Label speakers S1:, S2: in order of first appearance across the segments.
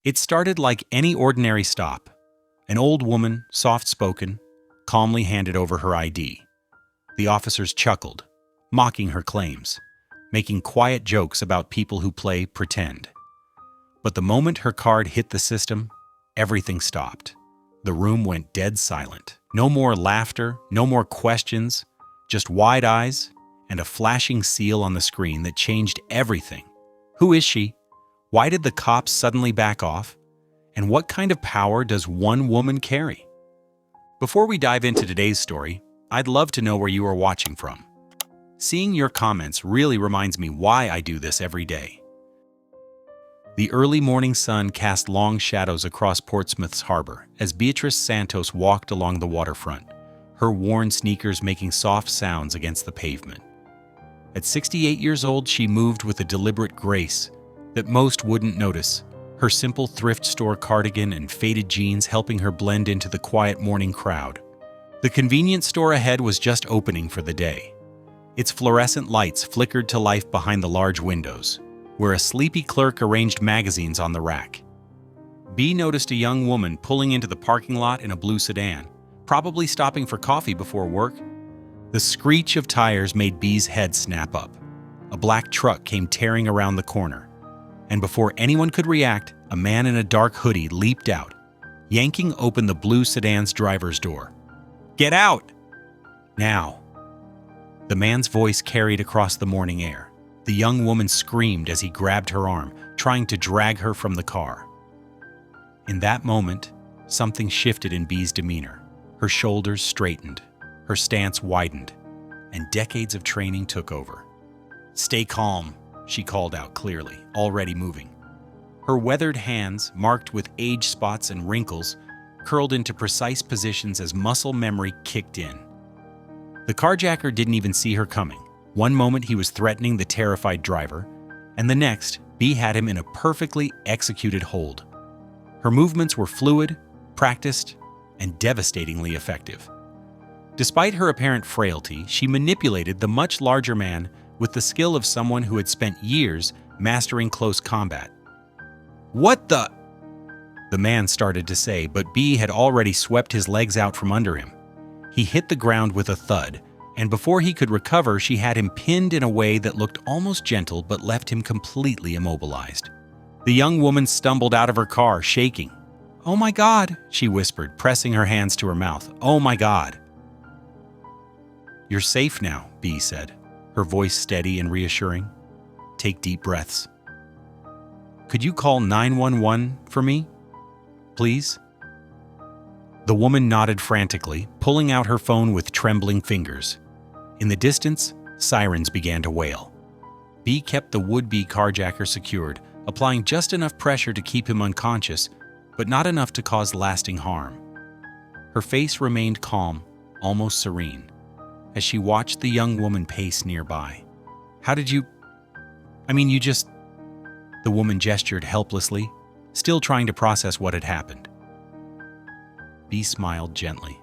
S1: It started like any ordinary stop. An old woman, soft-spoken, calmly handed over her ID. The officers chuckled, mocking her claims, making quiet jokes about people who play pretend. But the moment her card hit the system, everything stopped. The room went dead silent. No more laughter, no more questions, just wide eyes and a flashing seal on the screen that changed everything. Who is she? Why did the cops suddenly back off? And what kind of power does one woman carry? Before we dive into today's story, I'd love to know where you are watching from. Seeing your comments really reminds me why I do this every day. The early morning sun cast long shadows across Portsmouth's harbor as Beatrice Santos walked along the waterfront, her worn sneakers making soft sounds against the pavement. At 68 years old, she moved with a deliberate grace that most wouldn't notice, her simple thrift store cardigan and faded jeans helping her blend into the quiet morning crowd. The convenience store ahead was just opening for the day. Its fluorescent lights flickered to life behind the large windows, where a sleepy clerk arranged magazines on the rack. Bea noticed a young woman pulling into the parking lot in a blue sedan, probably stopping for coffee before work. The screech of tires made Bea's head snap up. A black truck came tearing around the corner, and before anyone could react, a man in a dark hoodie leaped out, yanking open the blue sedan's driver's door. "Get out! Now!" The man's voice carried across the morning air. The young woman screamed as he grabbed her arm, trying to drag her from the car. In that moment, something shifted in Bea's demeanor. Her shoulders straightened, her stance widened, and decades of training took over. "Stay calm," she called out clearly, already moving. Her weathered hands, marked with age spots and wrinkles, curled into precise positions as muscle memory kicked in. The carjacker didn't even see her coming. One moment he was threatening the terrified driver, and the next, Bea had him in a perfectly executed hold. Her movements were fluid, practiced, and devastatingly effective. Despite her apparent frailty, she manipulated the much larger man with the skill of someone who had spent years mastering close combat. "What the?" the man started to say, but Bea had already swept his legs out from under him. He hit the ground with a thud, and before he could recover, she had him pinned in a way that looked almost gentle but left him completely immobilized. The young woman stumbled out of her car, shaking. "Oh my God," she whispered, pressing her hands to her mouth. "Oh my God." "You're safe now," Bea said, her voice steady and reassuring. "Take deep breaths. Could you call 911 for me, please?" The woman nodded frantically, pulling out her phone with trembling fingers. In the distance, sirens began to wail. Bea kept the would-be carjacker secured, applying just enough pressure to keep him unconscious, but not enough to cause lasting harm. Her face remained calm, almost serene, as she watched the young woman pace nearby. "How did you... you just..." The woman gestured helplessly, still trying to process what had happened. Bea smiled gently.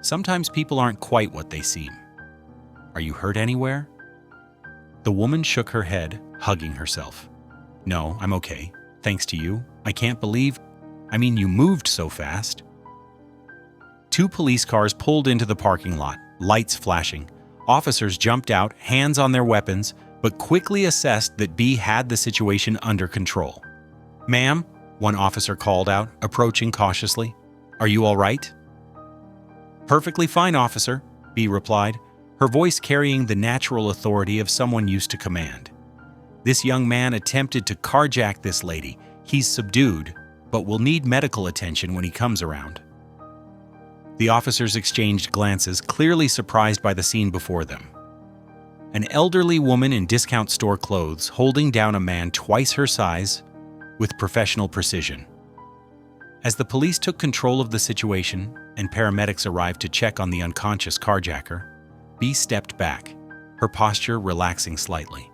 S1: "Sometimes people aren't quite what they seem. Are you hurt anywhere?" The woman shook her head, hugging herself. "No, I'm okay. Thanks to you. I can't believe... you moved so fast." Two police cars pulled into the parking lot, lights flashing. Officers jumped out, hands on their weapons, but quickly assessed that Bea had the situation under control. "Ma'am," one officer called out, approaching cautiously. "Are you all right?" "Perfectly fine, officer," Bea replied, her voice carrying the natural authority of someone used to command. "This young man attempted to carjack this lady. He's subdued, but will need medical attention when he comes around." The officers exchanged glances, clearly surprised by the scene before them. An elderly woman in discount store clothes holding down a man twice her size with professional precision. As the police took control of the situation and paramedics arrived to check on the unconscious carjacker, Bea stepped back, her posture relaxing slightly.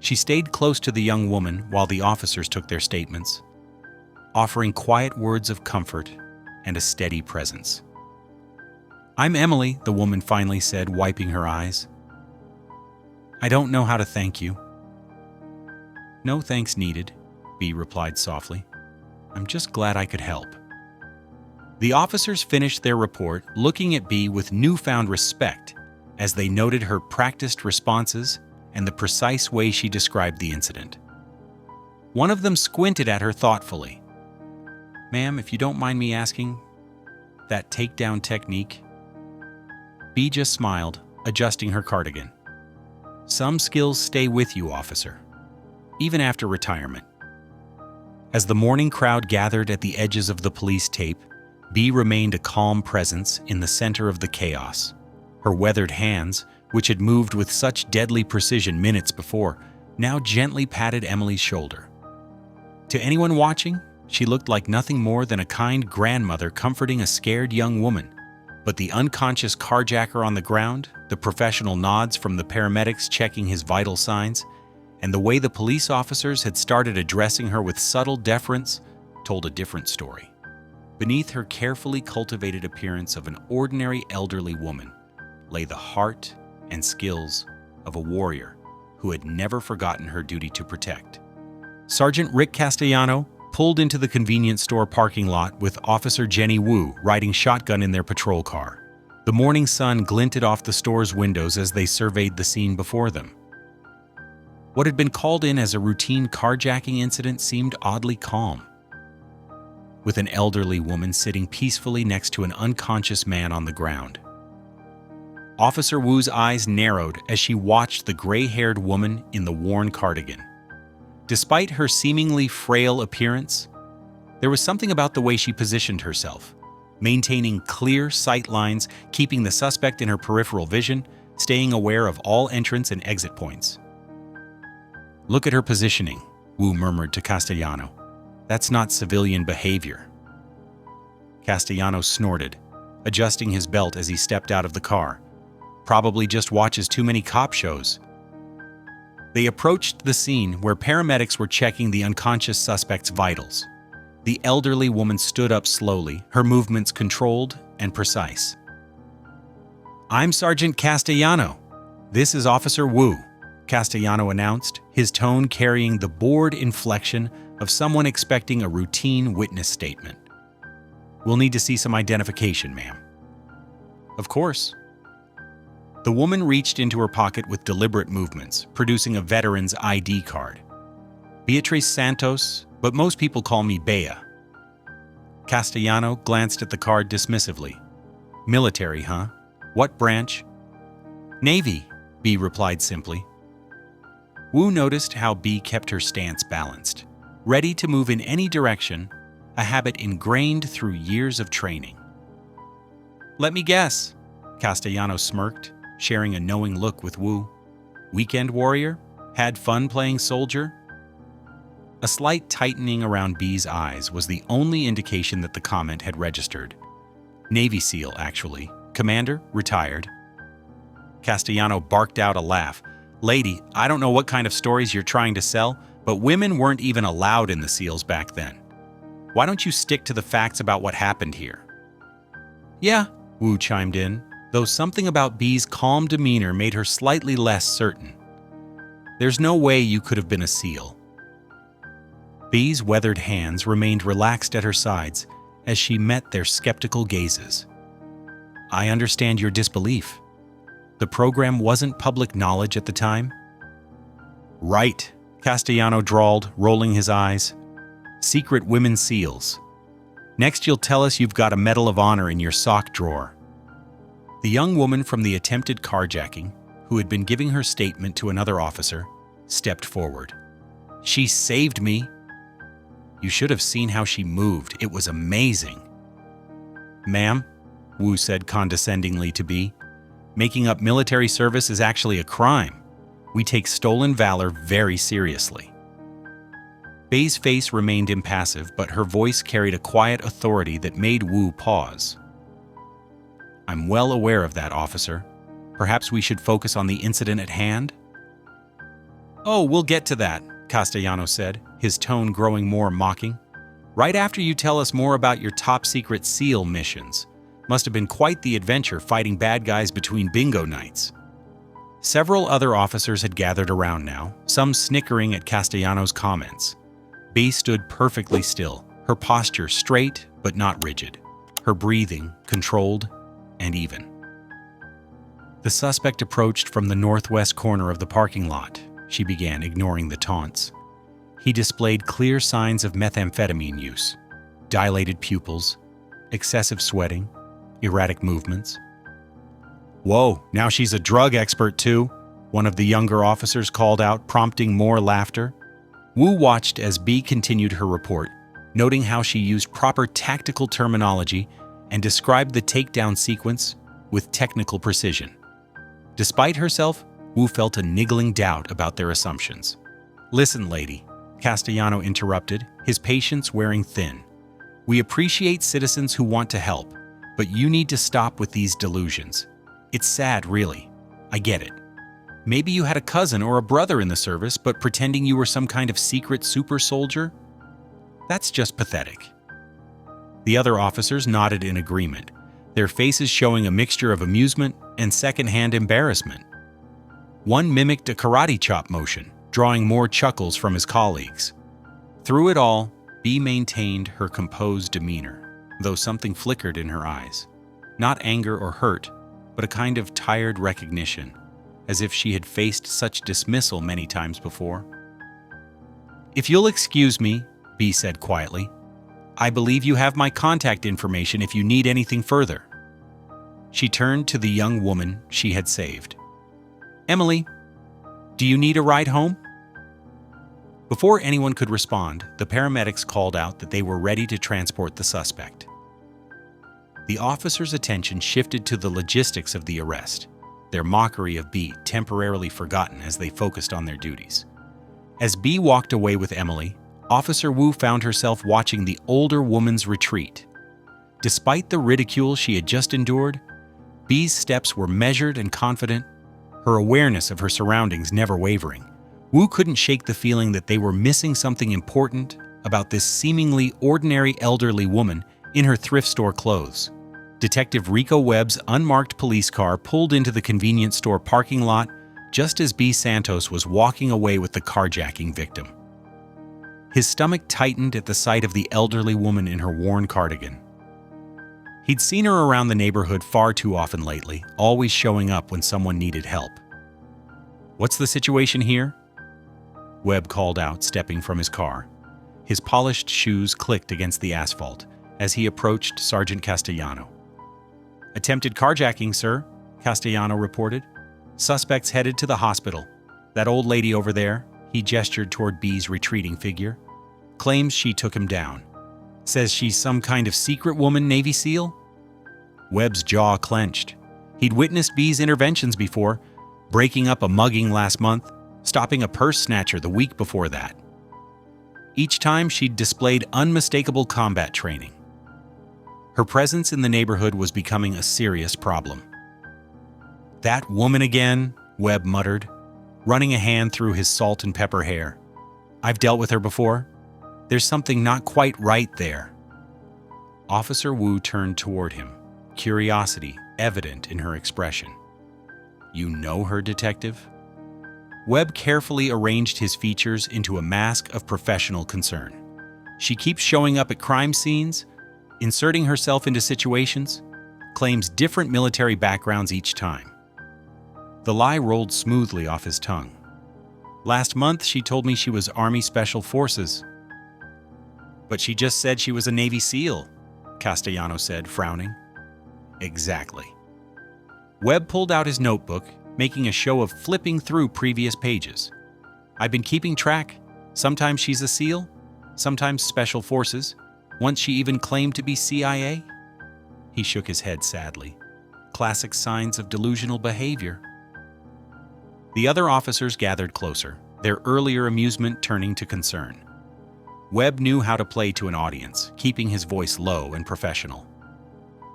S1: She stayed close to the young woman while the officers took their statements, offering quiet words of comfort and a steady presence. "I'm Emily," the woman finally said, wiping her eyes. "I don't know how to thank you." "No thanks needed," B replied softly. I'm just glad I could help. The officers finished their report, looking at B with newfound respect as they noted her practiced responses and the precise way she described the incident. One of them squinted at her thoughtfully. Ma'am, if you don't mind me asking, that takedown technique? B just smiled, adjusting her cardigan. Some skills stay with you, officer, even after retirement. As the morning crowd gathered at the edges of the police tape, B remained a calm presence in the center of the chaos. Her weathered hands, which had moved with such deadly precision minutes before, now gently patted Emily's shoulder. To anyone watching, she looked like nothing more than a kind grandmother comforting a scared young woman. But the unconscious carjacker on the ground, the professional nods from the paramedics checking his vital signs, and the way the police officers had started addressing her with subtle deference told a different story. Beneath her carefully cultivated appearance of an ordinary elderly woman lay the heart and skills of a warrior who had never forgotten her duty to protect. Sergeant Rick Castellano pulled into the convenience store parking lot with Officer Jenny Wu riding shotgun in their patrol car. The morning sun glinted off the store's windows as they surveyed the scene before them. What had been called in as a routine carjacking incident seemed oddly calm, with an elderly woman sitting peacefully next to an unconscious man on the ground. Officer Wu's eyes narrowed as she watched the gray-haired woman in the worn cardigan. Despite her seemingly frail appearance, there was something about the way she positioned herself, maintaining clear sight lines, keeping the suspect in her peripheral vision, staying aware of all entrance and exit points. Look at her positioning, Wu murmured to Castellano. That's not civilian behavior. Castellano snorted, adjusting his belt as he stepped out of the car. Probably just watches too many cop shows. They approached the scene where paramedics were checking the unconscious suspect's vitals. The elderly woman stood up slowly, her movements controlled and precise. I'm Sergeant Castellano. This is Officer Wu, Castellano announced, his tone carrying the bored inflection of someone expecting a routine witness statement. We'll need to see some identification, ma'am. Of course. The woman reached into her pocket with deliberate movements, producing a veteran's ID card. Beatriz Santos, but most people call me Bea. Castellano glanced at the card dismissively. Military, huh? What branch? Navy, B replied simply. Wu noticed how B kept her stance balanced, ready to move in any direction, a habit ingrained through years of training. Let me guess, Castellano smirked, sharing a knowing look with Wu. Weekend warrior? Had fun playing soldier? A slight tightening around B's eyes was the only indication that the comment had registered. Navy SEAL, actually. Commander, retired. Castellano barked out a laugh. Lady, I don't know what kind of stories you're trying to sell, but women weren't even allowed in the SEALs back then. Why don't you stick to the facts about what happened here? Yeah, Wu chimed in, though something about B's calm demeanor made her slightly less certain. There's no way you could have been a SEAL. B's weathered hands remained relaxed at her sides as she met their skeptical gazes. I understand your disbelief. The program wasn't public knowledge at the time? Right, Castellano drawled, rolling his eyes. Secret women SEALs. Next you'll tell us you've got a Medal of Honor in your sock drawer. The young woman from the attempted carjacking, who had been giving her statement to another officer, stepped forward. She saved me. You should have seen how she moved. It was amazing. Ma'am, Wu said condescendingly to B, making up military service is actually a crime. We take stolen valor very seriously. B's face remained impassive, but her voice carried a quiet authority that made Wu pause. I'm well aware of that, officer. Perhaps we should focus on the incident at hand? Oh, we'll get to that, Castellano said, his tone growing more mocking. Right after you tell us more about your top-secret SEAL missions. Must have been quite the adventure fighting bad guys between bingo nights. Several other officers had gathered around now, some snickering at Castellano's comments. Bee stood perfectly still, her posture straight but not rigid, her breathing controlled and even. The suspect approached from the northwest corner of the parking lot, she began, ignoring the taunts. He displayed clear signs of methamphetamine use, dilated pupils, excessive sweating, erratic movements. "Whoa, now she's a drug expert too," one of the younger officers called out, prompting more laughter. Wu watched as Bee continued her report, noting how she used proper tactical terminology and described the takedown sequence with technical precision. Despite herself, Wu felt a niggling doubt about their assumptions. "Listen, lady," Castellano interrupted, his patience wearing thin. "We appreciate citizens who want to help, but you need to stop with these delusions. It's sad, really. I get it. Maybe you had a cousin or a brother in the service, but pretending you were some kind of secret super soldier? That's just pathetic." The other officers nodded in agreement, their faces showing a mixture of amusement and secondhand embarrassment. One mimicked a karate chop motion, drawing more chuckles from his colleagues. Through it all, Bee maintained her composed demeanor, though something flickered in her eyes. Not anger or hurt, but a kind of tired recognition, as if she had faced such dismissal many times before. "If you'll excuse me," Bee said quietly, "I believe you have my contact information if you need anything further." She turned to the young woman she had saved. "Emily, do you need a ride home?" Before anyone could respond, the paramedics called out that they were ready to transport the suspect. The officers' attention shifted to the logistics of the arrest, their mockery of Bee temporarily forgotten as they focused on their duties. As Bee walked away with Emily, Officer Wu found herself watching the older woman's retreat. Despite the ridicule she had just endured, Bee's steps were measured and confident, her awareness of her surroundings never wavering. Wu couldn't shake the feeling that they were missing something important about this seemingly ordinary elderly woman in her thrift store clothes. Detective Rico Webb's unmarked police car pulled into the convenience store parking lot just as Bee Santos was walking away with the carjacking victim. His stomach tightened at the sight of the elderly woman in her worn cardigan. He'd seen her around the neighborhood far too often lately, always showing up when someone needed help. "What's the situation here?" Webb called out, stepping from his car. His polished shoes clicked against the asphalt as he approached Sergeant Castellano. "Attempted carjacking, sir," Castellano reported. "Suspects headed to the hospital. That old lady over there," he gestured toward Bee's retreating figure, "claims she took him down. Says she's some kind of secret woman Navy SEAL." Webb's jaw clenched. He'd witnessed Bee's interventions before, breaking up a mugging last month, stopping a purse snatcher the week before that. Each time she'd displayed unmistakable combat training. Her presence in the neighborhood was becoming a serious problem. "That woman again," Webb muttered, running a hand through his salt and pepper hair. "I've dealt with her before. There's something not quite right there." Officer Wu turned toward him, curiosity evident in her expression. "You know her, Detective?" Webb carefully arranged his features into a mask of professional concern. "She keeps showing up at crime scenes, inserting herself into situations, claims different military backgrounds each time." The lie rolled smoothly off his tongue. "Last month, she told me she was Army Special Forces." "But she just said she was a Navy SEAL," Castellano said, frowning. "Exactly." Webb pulled out his notebook, making a show of flipping through previous pages. "I've been keeping track. Sometimes she's a SEAL, sometimes Special Forces. Once she even claimed to be CIA." He shook his head sadly. Classic signs of delusional behavior. The other officers gathered closer, their earlier amusement turning to concern. Webb knew how to play to an audience, keeping his voice low and professional.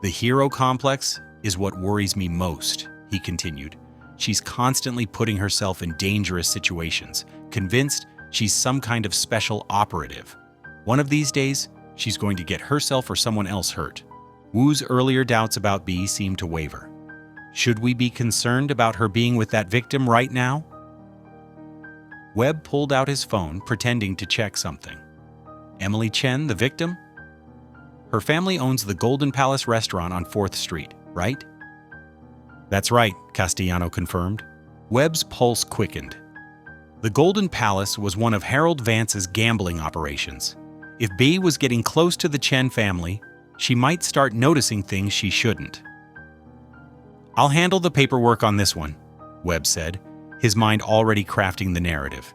S1: "The hero complex is what worries me most," he continued. "She's constantly putting herself in dangerous situations, convinced she's some kind of special operative. One of these days, she's going to get herself or someone else hurt." Wu's earlier doubts about Bee seemed to waver. "Should we be concerned about her being with that victim right now?" Webb pulled out his phone, pretending to check something. Emily Chen, the victim? Her family owns the Golden Palace restaurant on 4th Street, right? That's right, Castellano confirmed. Webb's pulse quickened. The Golden Palace was one of Harold Vance's gambling operations. If Bea was getting close to the Chen family, she might start noticing things she shouldn't. I'll handle the paperwork on this one, Webb said, his mind already crafting the narrative.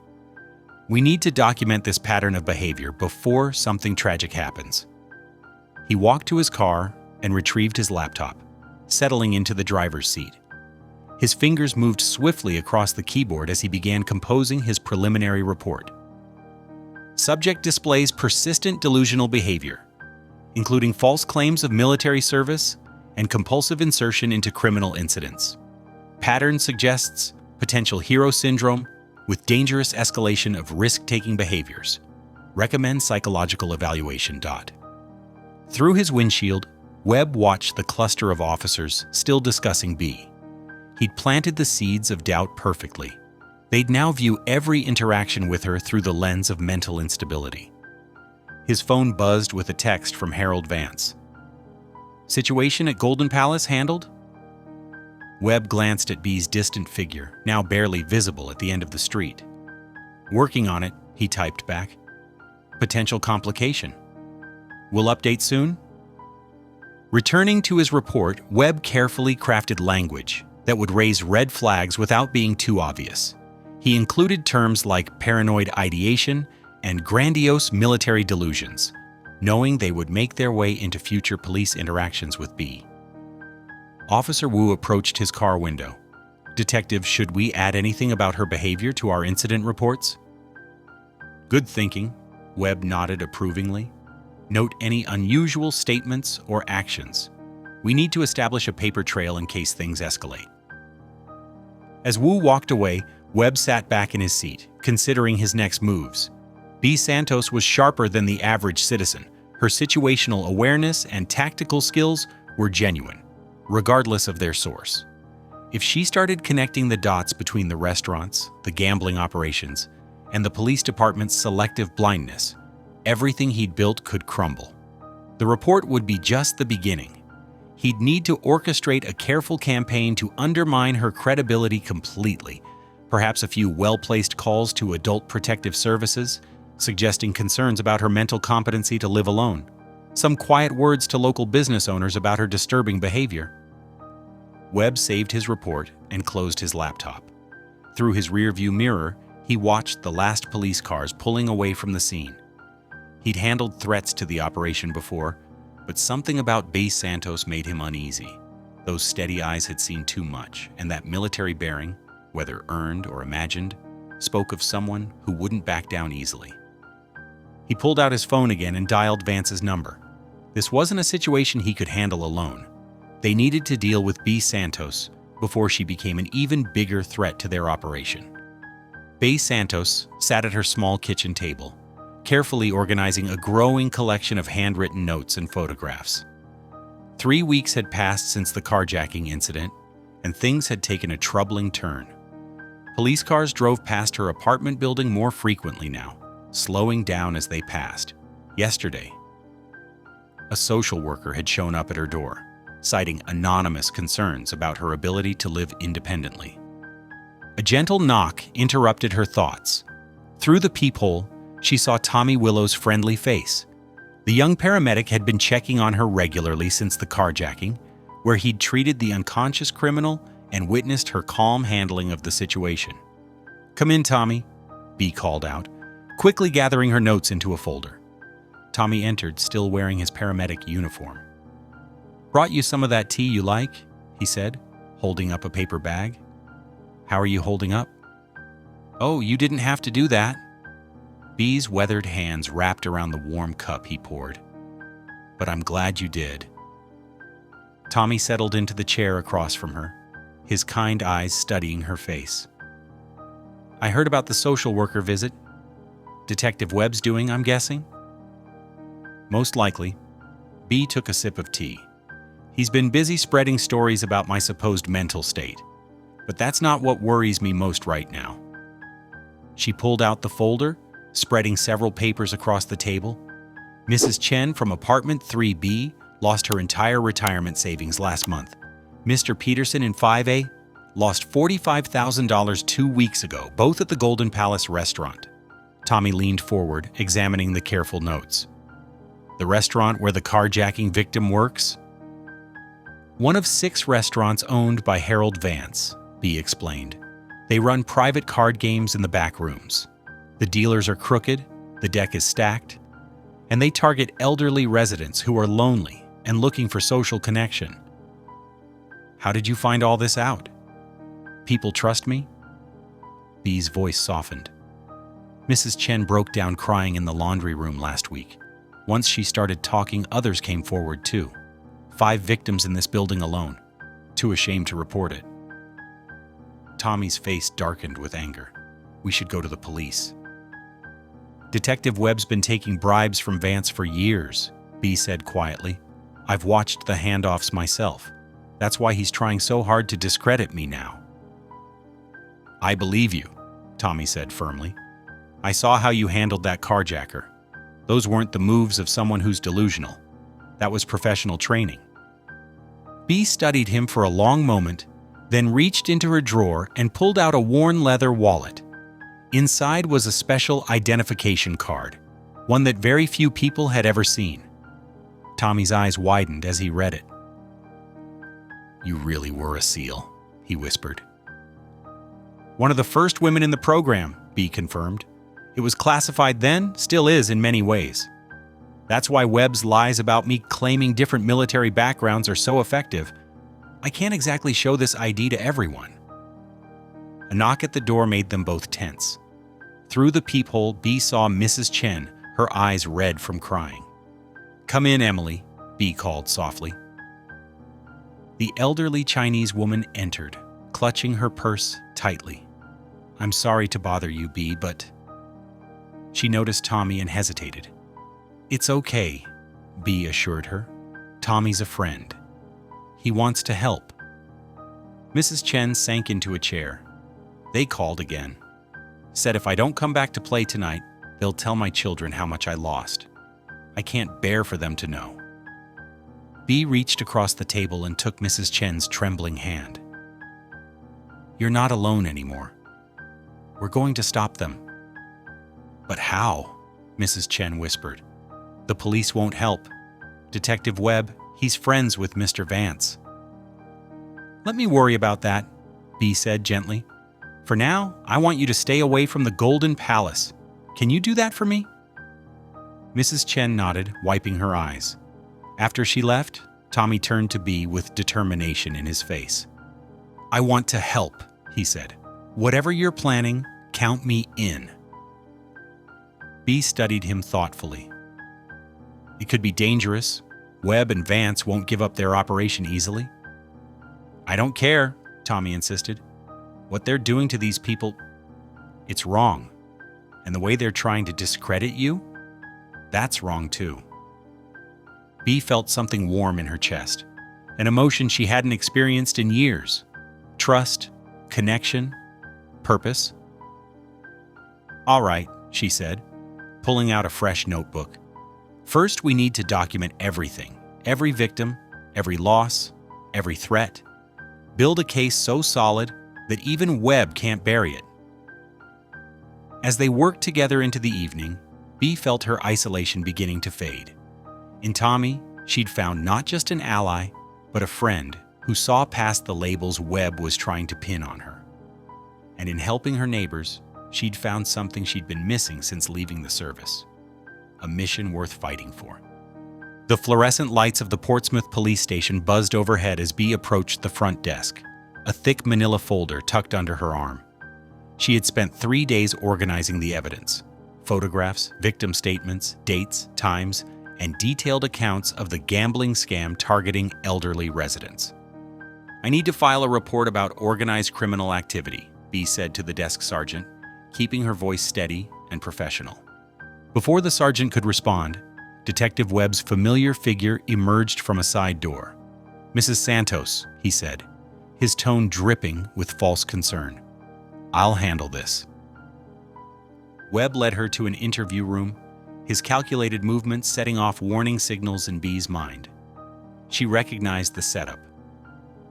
S1: We need to document this pattern of behavior before something tragic happens. He walked to his car and retrieved his laptop, settling into the driver's seat. His fingers moved swiftly across the keyboard as he began composing his preliminary report. Subject displays persistent delusional behavior, including false claims of military service and compulsive insertion into criminal incidents. Pattern suggests potential hero syndrome with dangerous escalation of risk-taking behaviors. Recommend psychological evaluation. Through his windshield, Webb watched the cluster of officers still discussing Bea. He'd planted the seeds of doubt perfectly. They'd now view every interaction with her through the lens of mental instability. His phone buzzed with a text from Harold Vance. Situation at Golden Palace handled? Webb glanced at Bea's distant figure, now barely visible at the end of the street. Working on it, he typed back. Potential complication. We'll update soon? Returning to his report, Webb carefully crafted language that would raise red flags without being too obvious. He included terms like paranoid ideation and grandiose military delusions, knowing they would make their way into future police interactions with Bea. Officer Wu approached his car window. Detective, should we add anything about her behavior to our incident reports? Good thinking, Webb nodded approvingly. Note any unusual statements or actions. We need to establish a paper trail in case things escalate. As Wu walked away, Webb sat back in his seat, considering his next moves. Bea Santos was sharper than the average citizen. Her situational awareness and tactical skills were genuine, regardless of their source. If she started connecting the dots between the restaurants, the gambling operations, and the police department's selective blindness, everything he'd built could crumble. The report would be just the beginning. He'd need to orchestrate a careful campaign to undermine her credibility completely. Perhaps a few well-placed calls to adult protective services, suggesting concerns about her mental competency to live alone. Some quiet words to local business owners about her disturbing behavior. Webb saved his report and closed his laptop. Through his rearview mirror, he watched the last police cars pulling away from the scene. He'd handled threats to the operation before, but something about Bea Santos made him uneasy. Those steady eyes had seen too much, and that military bearing, whether earned or imagined, spoke of someone who wouldn't back down easily. He pulled out his phone again and dialed Vance's number. This wasn't a situation he could handle alone. They needed to deal with Bea Santos before she became an even bigger threat to their operation. Bea Santos sat at her small kitchen table, carefully organizing a growing collection of handwritten notes and photographs. 3 weeks had passed since the carjacking incident, and things had taken a troubling turn. Police cars drove past her apartment building more frequently now, slowing down as they passed. Yesterday, a social worker had shown up at her door, citing anonymous concerns about her ability to live independently. A gentle knock interrupted her thoughts. Through the peephole, she saw Tommy Willow's friendly face. The young paramedic had been checking on her regularly since the carjacking, where he'd treated the unconscious criminal and witnessed her calm handling of the situation. "Come in, Tommy," Bea called out, quickly gathering her notes into a folder. Tommy entered, still wearing his paramedic uniform. "Brought you some of that tea you like," he said, holding up a paper bag. "How are you holding up?" "Oh, you didn't have to do that." Bea's weathered hands wrapped around the warm cup he poured. "But I'm glad you did." Tommy settled into the chair across from her, his kind eyes studying her face. "I heard about the social worker visit. Detective Webb's doing, I'm guessing?" "Most likely." Bea took a sip of tea. "He's been busy spreading stories about my supposed mental state, but that's not what worries me most right now." She pulled out the folder, spreading several papers across the table. Mrs. Chen from apartment 3B lost her entire retirement savings last month. Mr. Peterson in 5A lost $45,000 2 weeks ago, both at the Golden Palace restaurant. Tommy leaned forward, examining the careful notes. The restaurant where the carjacking victim works? One of 6 restaurants owned by Harold Vance, B explained. They run private card games in the back rooms. The dealers are crooked, the deck is stacked, and they target elderly residents who are lonely and looking for social connection. How did you find all this out? People trust me? B's voice softened. Mrs. Chen broke down crying in the laundry room last week. Once she started talking, others came forward too. 5 victims in this building alone, too ashamed to report it. Tommy's face darkened with anger. We should go to the police. Detective Webb's been taking bribes from Vance for years, B said quietly. I've watched the handoffs myself. That's why he's trying so hard to discredit me now. I believe you, Tommy said firmly. I saw how you handled that carjacker. Those weren't the moves of someone who's delusional. That was professional training. B studied him for a long moment, then reached into her drawer and pulled out a worn leather wallet. Inside was a special identification card, one that very few people had ever seen. Tommy's eyes widened as he read it. You really were a SEAL, he whispered. One of the first women in the program, B confirmed. It was classified then, still is in many ways. That's why Webb's lies about me claiming different military backgrounds are so effective. I can't exactly show this ID to everyone. A knock at the door made them both tense. Through the peephole, B saw Mrs. Chen, her eyes red from crying. Come in, Emily, B called softly. The elderly Chinese woman entered, clutching her purse tightly. I'm sorry to bother you, B, but... She noticed Tommy and hesitated. It's okay, B assured her. Tommy's a friend. He wants to help. Mrs. Chen sank into a chair. They called again. Said if I don't come back to play tonight, they'll tell my children how much I lost. I can't bear for them to know. B reached across the table and took Mrs. Chen's trembling hand. You're not alone anymore. We're going to stop them. But how? Mrs. Chen whispered. The police won't help. Detective Webb, he's friends with Mr. Vance. Let me worry about that, B said gently. For now, I want you to stay away from the Golden Palace. Can you do that for me? Mrs. Chen nodded, wiping her eyes. After she left, Tommy turned to B with determination in his face. I want to help, he said. Whatever you're planning, count me in. B studied him thoughtfully. It could be dangerous. Webb and Vance won't give up their operation easily. I don't care, Tommy insisted. What they're doing to these people, it's wrong. And the way they're trying to discredit you, that's wrong too. B felt something warm in her chest, an emotion she hadn't experienced in years. Trust, connection, purpose. All right, she said, pulling out a fresh notebook. First, we need to document everything, every victim, every loss, every threat. Build a case so solid that even Webb can't bury it. As they worked together into the evening, B felt her isolation beginning to fade. In Tommy, she'd found not just an ally, but a friend who saw past the labels Webb was trying to pin on her. And in helping her neighbors, she'd found something she'd been missing since leaving the service. A mission worth fighting for. The fluorescent lights of the Portsmouth police station buzzed overhead as B approached the front desk, a thick manila folder tucked under her arm. She had spent 3 days organizing the evidence: photographs, victim statements, dates, times, and detailed accounts of the gambling scam targeting elderly residents. I need to file a report about organized criminal activity, B said to the desk sergeant, keeping her voice steady and professional. Before the sergeant could respond, Detective Webb's familiar figure emerged from a side door. Mrs. Santos, he said, his tone dripping with false concern. I'll handle this. Webb led her to an interview room, his calculated movements setting off warning signals in Bee's mind. She recognized the setup,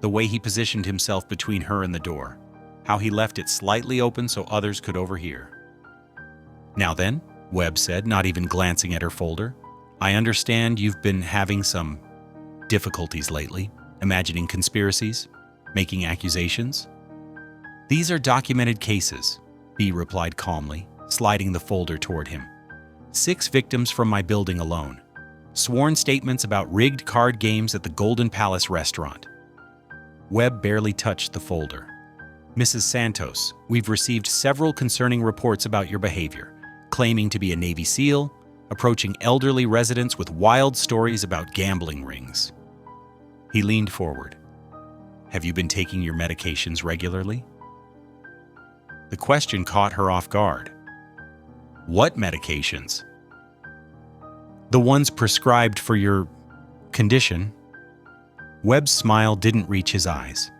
S1: the way he positioned himself between her and the door, how he left it slightly open so others could overhear. "Now then," Webb said, not even glancing at her folder, "I understand you've been having some difficulties lately, imagining conspiracies, making accusations." "These are documented cases," Bee replied calmly, sliding the folder toward him. 6 victims from my building alone. Sworn statements about rigged card games at the Golden Palace restaurant. Webb barely touched the folder. "Mrs. Santos, we've received several concerning reports about your behavior, claiming to be a Navy SEAL, approaching elderly residents with wild stories about gambling rings." He leaned forward. "Have you been taking your medications regularly?" The question caught her off guard. "What medications?" "The ones prescribed for your condition." Webb's smile didn't reach his eyes.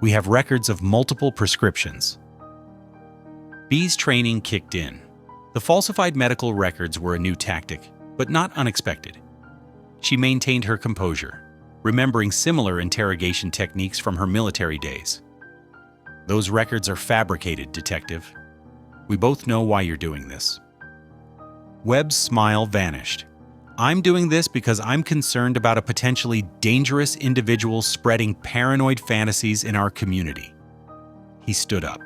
S1: "We have records of multiple prescriptions." Bee's training kicked in. The falsified medical records were a new tactic, but not unexpected. She maintained her composure, remembering similar interrogation techniques from her military days. "Those records are fabricated, Detective. We both know why you're doing this." Webb's smile vanished. "I'm doing this because I'm concerned about a potentially dangerous individual spreading paranoid fantasies in our community." He stood up.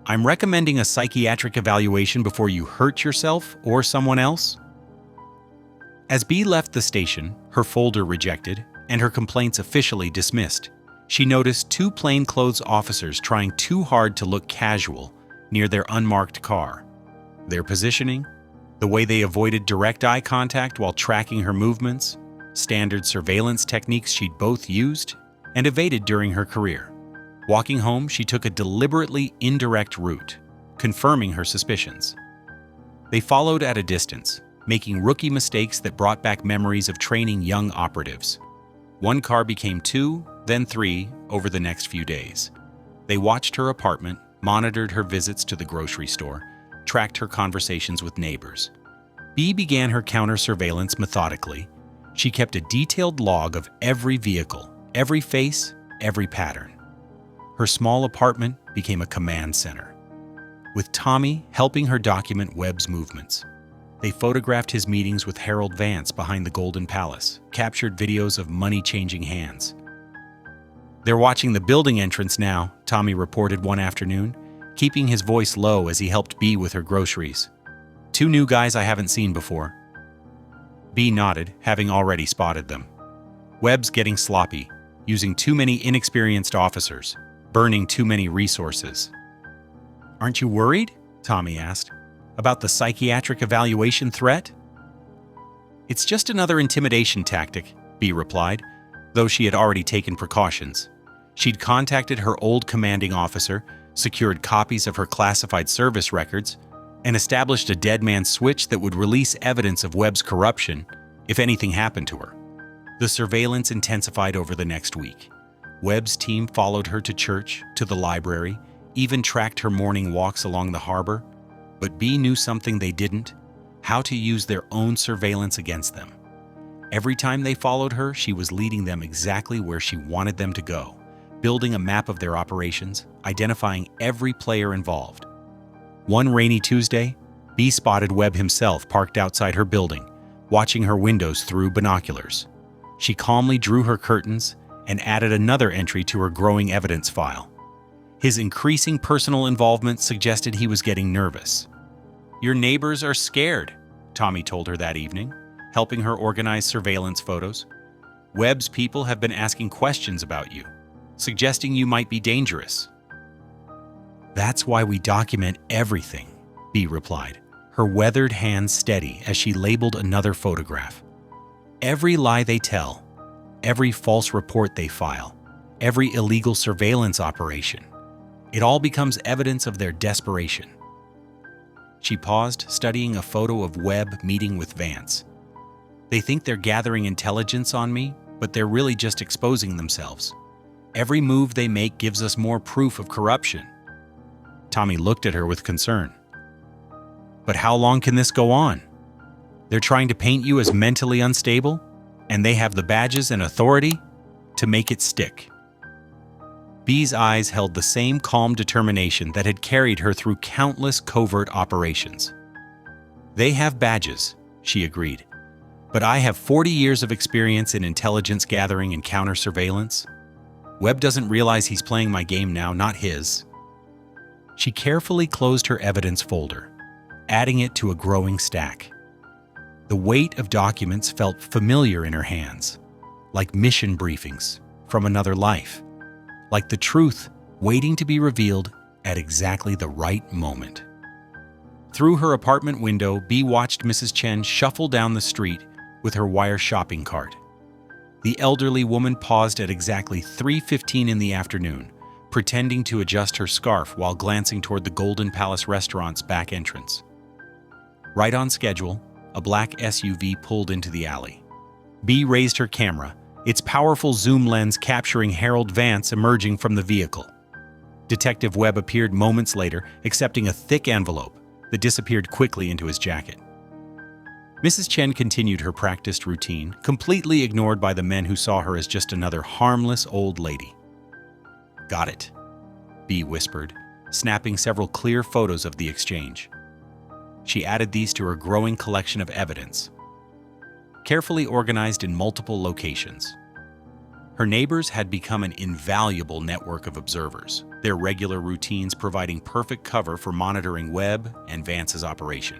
S1: "I'm recommending a psychiatric evaluation before you hurt yourself or someone else." As Bee left the station, her folder rejected, and her complaints officially dismissed, she noticed 2 plainclothes officers trying too hard to look casual near their unmarked car. Their positioning, the way they avoided direct eye contact while tracking her movements, standard surveillance techniques she'd both used and evaded during her career. Walking home, she took a deliberately indirect route, confirming her suspicions. They followed at a distance, making rookie mistakes that brought back memories of training young operatives. 1 car became 2, then 3 over the next few days. They watched her apartment, monitored her visits to the grocery store, tracked her conversations with neighbors. Bee began her counter-surveillance methodically. She kept a detailed log of every vehicle, every face, every pattern. Her small apartment became a command center, with Tommy helping her document Webb's movements. They photographed his meetings with Harold Vance behind the Golden Palace, captured videos of money changing hands. "They're watching the building entrance now," Tommy reported one afternoon, keeping his voice low as he helped Bee with her groceries. "2 new guys I haven't seen before." Bee nodded, having already spotted them. "Webb's getting sloppy, using too many inexperienced officers, burning too many resources." "Aren't you worried?" Tommy asked. "About the psychiatric evaluation threat?" "It's just another intimidation tactic," Bee replied, though she had already taken precautions. She'd contacted her old commanding officer, secured copies of her classified service records, and established a dead man switch that would release evidence of Webb's corruption if anything happened to her. The surveillance intensified over the next week. Webb's team followed her to church, to the library, even tracked her morning walks along the harbor. But Bee knew something they didn't: how to use their own surveillance against them. Every time they followed her, she was leading them exactly where she wanted them to go, building a map of their operations, identifying every player involved. One rainy Tuesday, Bee spotted Webb himself parked outside her building, watching her windows through binoculars. She calmly drew her curtains and added another entry to her growing evidence file. His increasing personal involvement suggested he was getting nervous. "Your neighbors are scared," Tommy told her that evening, helping her organize surveillance photos. "Webb's people have been asking questions about you, suggesting you might be dangerous." "That's why we document everything," Bee replied, her weathered hands steady as she labeled another photograph. "Every lie they tell, every false report they file, every illegal surveillance operation, it all becomes evidence of their desperation." She paused, studying a photo of Webb meeting with Vance. "They think they're gathering intelligence on me, but they're really just exposing themselves. Every move they make gives us more proof of corruption." Tommy looked at her with concern. But how long can this go on? They're trying to paint you as mentally unstable, and they have the badges and authority to make it stick. B's eyes held the same calm determination that had carried her through countless covert operations. They have badges, she agreed, but I have 40 years of experience in intelligence gathering and counter-surveillance. Webb doesn't realize he's playing my game now, not his. She carefully closed her evidence folder, adding it to a growing stack. The weight of documents felt familiar in her hands, like mission briefings from another life, like the truth waiting to be revealed at exactly the right moment. Through her apartment window, Bee watched Mrs. Chen shuffle down the street with her wire shopping cart. The elderly woman paused at exactly 3:15 in the afternoon, pretending to adjust her scarf while glancing toward the Golden Palace restaurant's back entrance. Right on schedule, a black SUV pulled into the alley. Bee raised her camera, its powerful zoom lens capturing Harold Vance emerging from the vehicle. Detective Webb appeared moments later, accepting a thick envelope that disappeared quickly into his jacket. Mrs. Chen continued her practiced routine, completely ignored by the men who saw her as just another harmless old lady. "Got it," Bee whispered, snapping several clear photos of the exchange. She added these to her growing collection of evidence, carefully organized in multiple locations. Her neighbors had become an invaluable network of observers, their regular routines providing perfect cover for monitoring Webb and Vance's operation.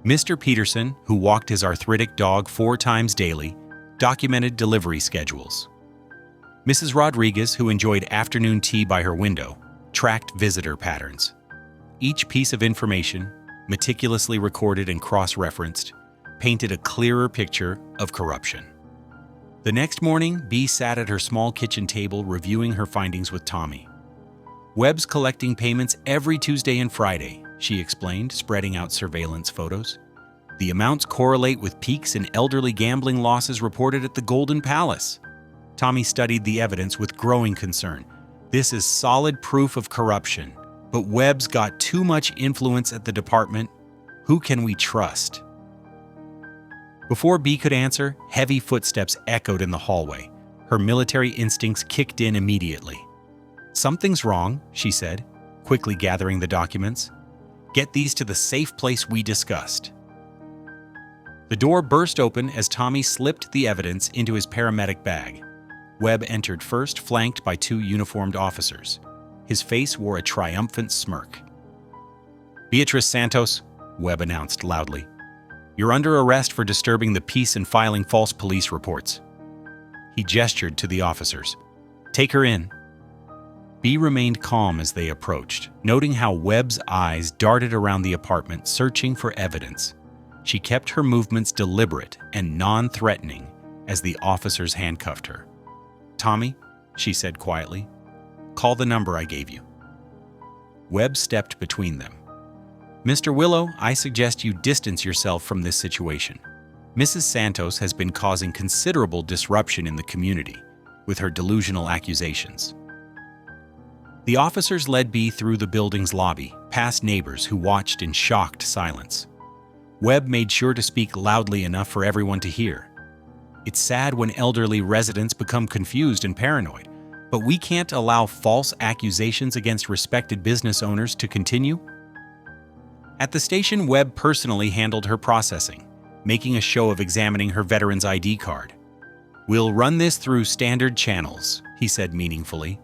S1: Mr. Peterson, who walked his arthritic dog 4 times daily, documented delivery schedules. Mrs. Rodriguez, who enjoyed afternoon tea by her window, tracked visitor patterns. Each piece of information, meticulously recorded and cross-referenced, painted a clearer picture of corruption. The next morning, Bee sat at her small kitchen table reviewing her findings with Tommy. "Webb's collecting payments every Tuesday and Friday," she explained, spreading out surveillance photos. "The amounts correlate with peaks in elderly gambling losses reported at the Golden Palace." Tommy studied the evidence with growing concern. "This is solid proof of corruption, but Webb's got too much influence at the department. Who can we trust?" Before Bee could answer, heavy footsteps echoed in the hallway. Her military instincts kicked in immediately. "Something's wrong," she said, quickly gathering the documents. "Get these to the safe place we discussed." The door burst open as Tommy slipped the evidence into his paramedic bag. Webb entered first, flanked by 2 uniformed officers. His face wore a triumphant smirk. "Beatrice Santos," Webb announced loudly, "you're under arrest for disturbing the peace and filing false police reports." He gestured to the officers. "Take her in." Bee remained calm as they approached, noting how Webb's eyes darted around the apartment searching for evidence. She kept her movements deliberate and non-threatening as the officers handcuffed her. "Tommy," she said quietly, "call the number I gave you." Webb stepped between them. "Mr. Willow, I suggest you distance yourself from this situation. Mrs. Santos has been causing considerable disruption in the community with her delusional accusations." The officers led Bee through the building's lobby, past neighbors who watched in shocked silence. Webb made sure to speak loudly enough for everyone to hear. "It's sad when elderly residents become confused and paranoid, but we can't allow false accusations against respected business owners to continue." At the station, Webb personally handled her processing, making a show of examining her veteran's ID card. "We'll run this through standard channels," he said meaningfully,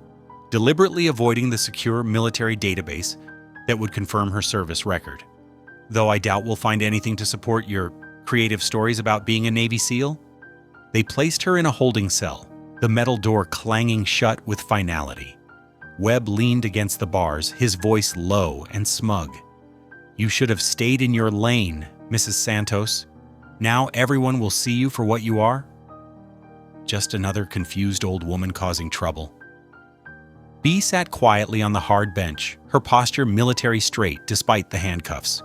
S1: deliberately avoiding the secure military database that would confirm her service record. "Though I doubt we'll find anything to support your creative stories about being a Navy SEAL." They placed her in a holding cell, the metal door clanging shut with finality. Webb leaned against the bars, his voice low and smug. "You should have stayed in your lane, Mrs. Santos. Now everyone will see you for what you are." Just another confused old woman causing trouble. Bee sat quietly on the hard bench, her posture military straight despite the handcuffs.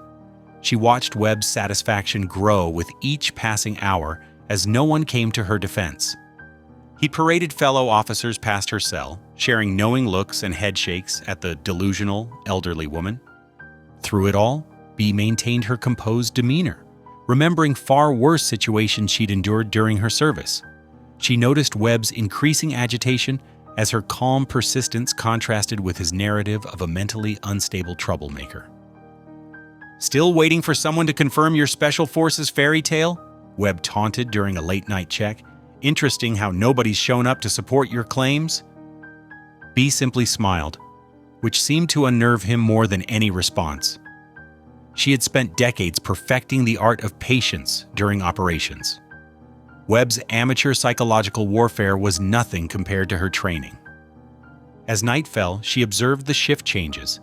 S1: She watched Webb's satisfaction grow with each passing hour as no one came to her defense. He paraded fellow officers past her cell, sharing knowing looks and head shakes at the delusional, elderly woman. Through it all, Bee maintained her composed demeanor, remembering far worse situations she'd endured during her service. She noticed Webb's increasing agitation as her calm persistence contrasted with his narrative of a mentally unstable troublemaker. "Still waiting for someone to confirm your Special Forces fairy tale?" Webb taunted during a late-night check. "Interesting how nobody's shown up to support your claims?" Bee simply smiled, which seemed to unnerve him more than any response. She had spent decades perfecting the art of patience during operations. Webb's amateur psychological warfare was nothing compared to her training. As night fell, she observed the shift changes,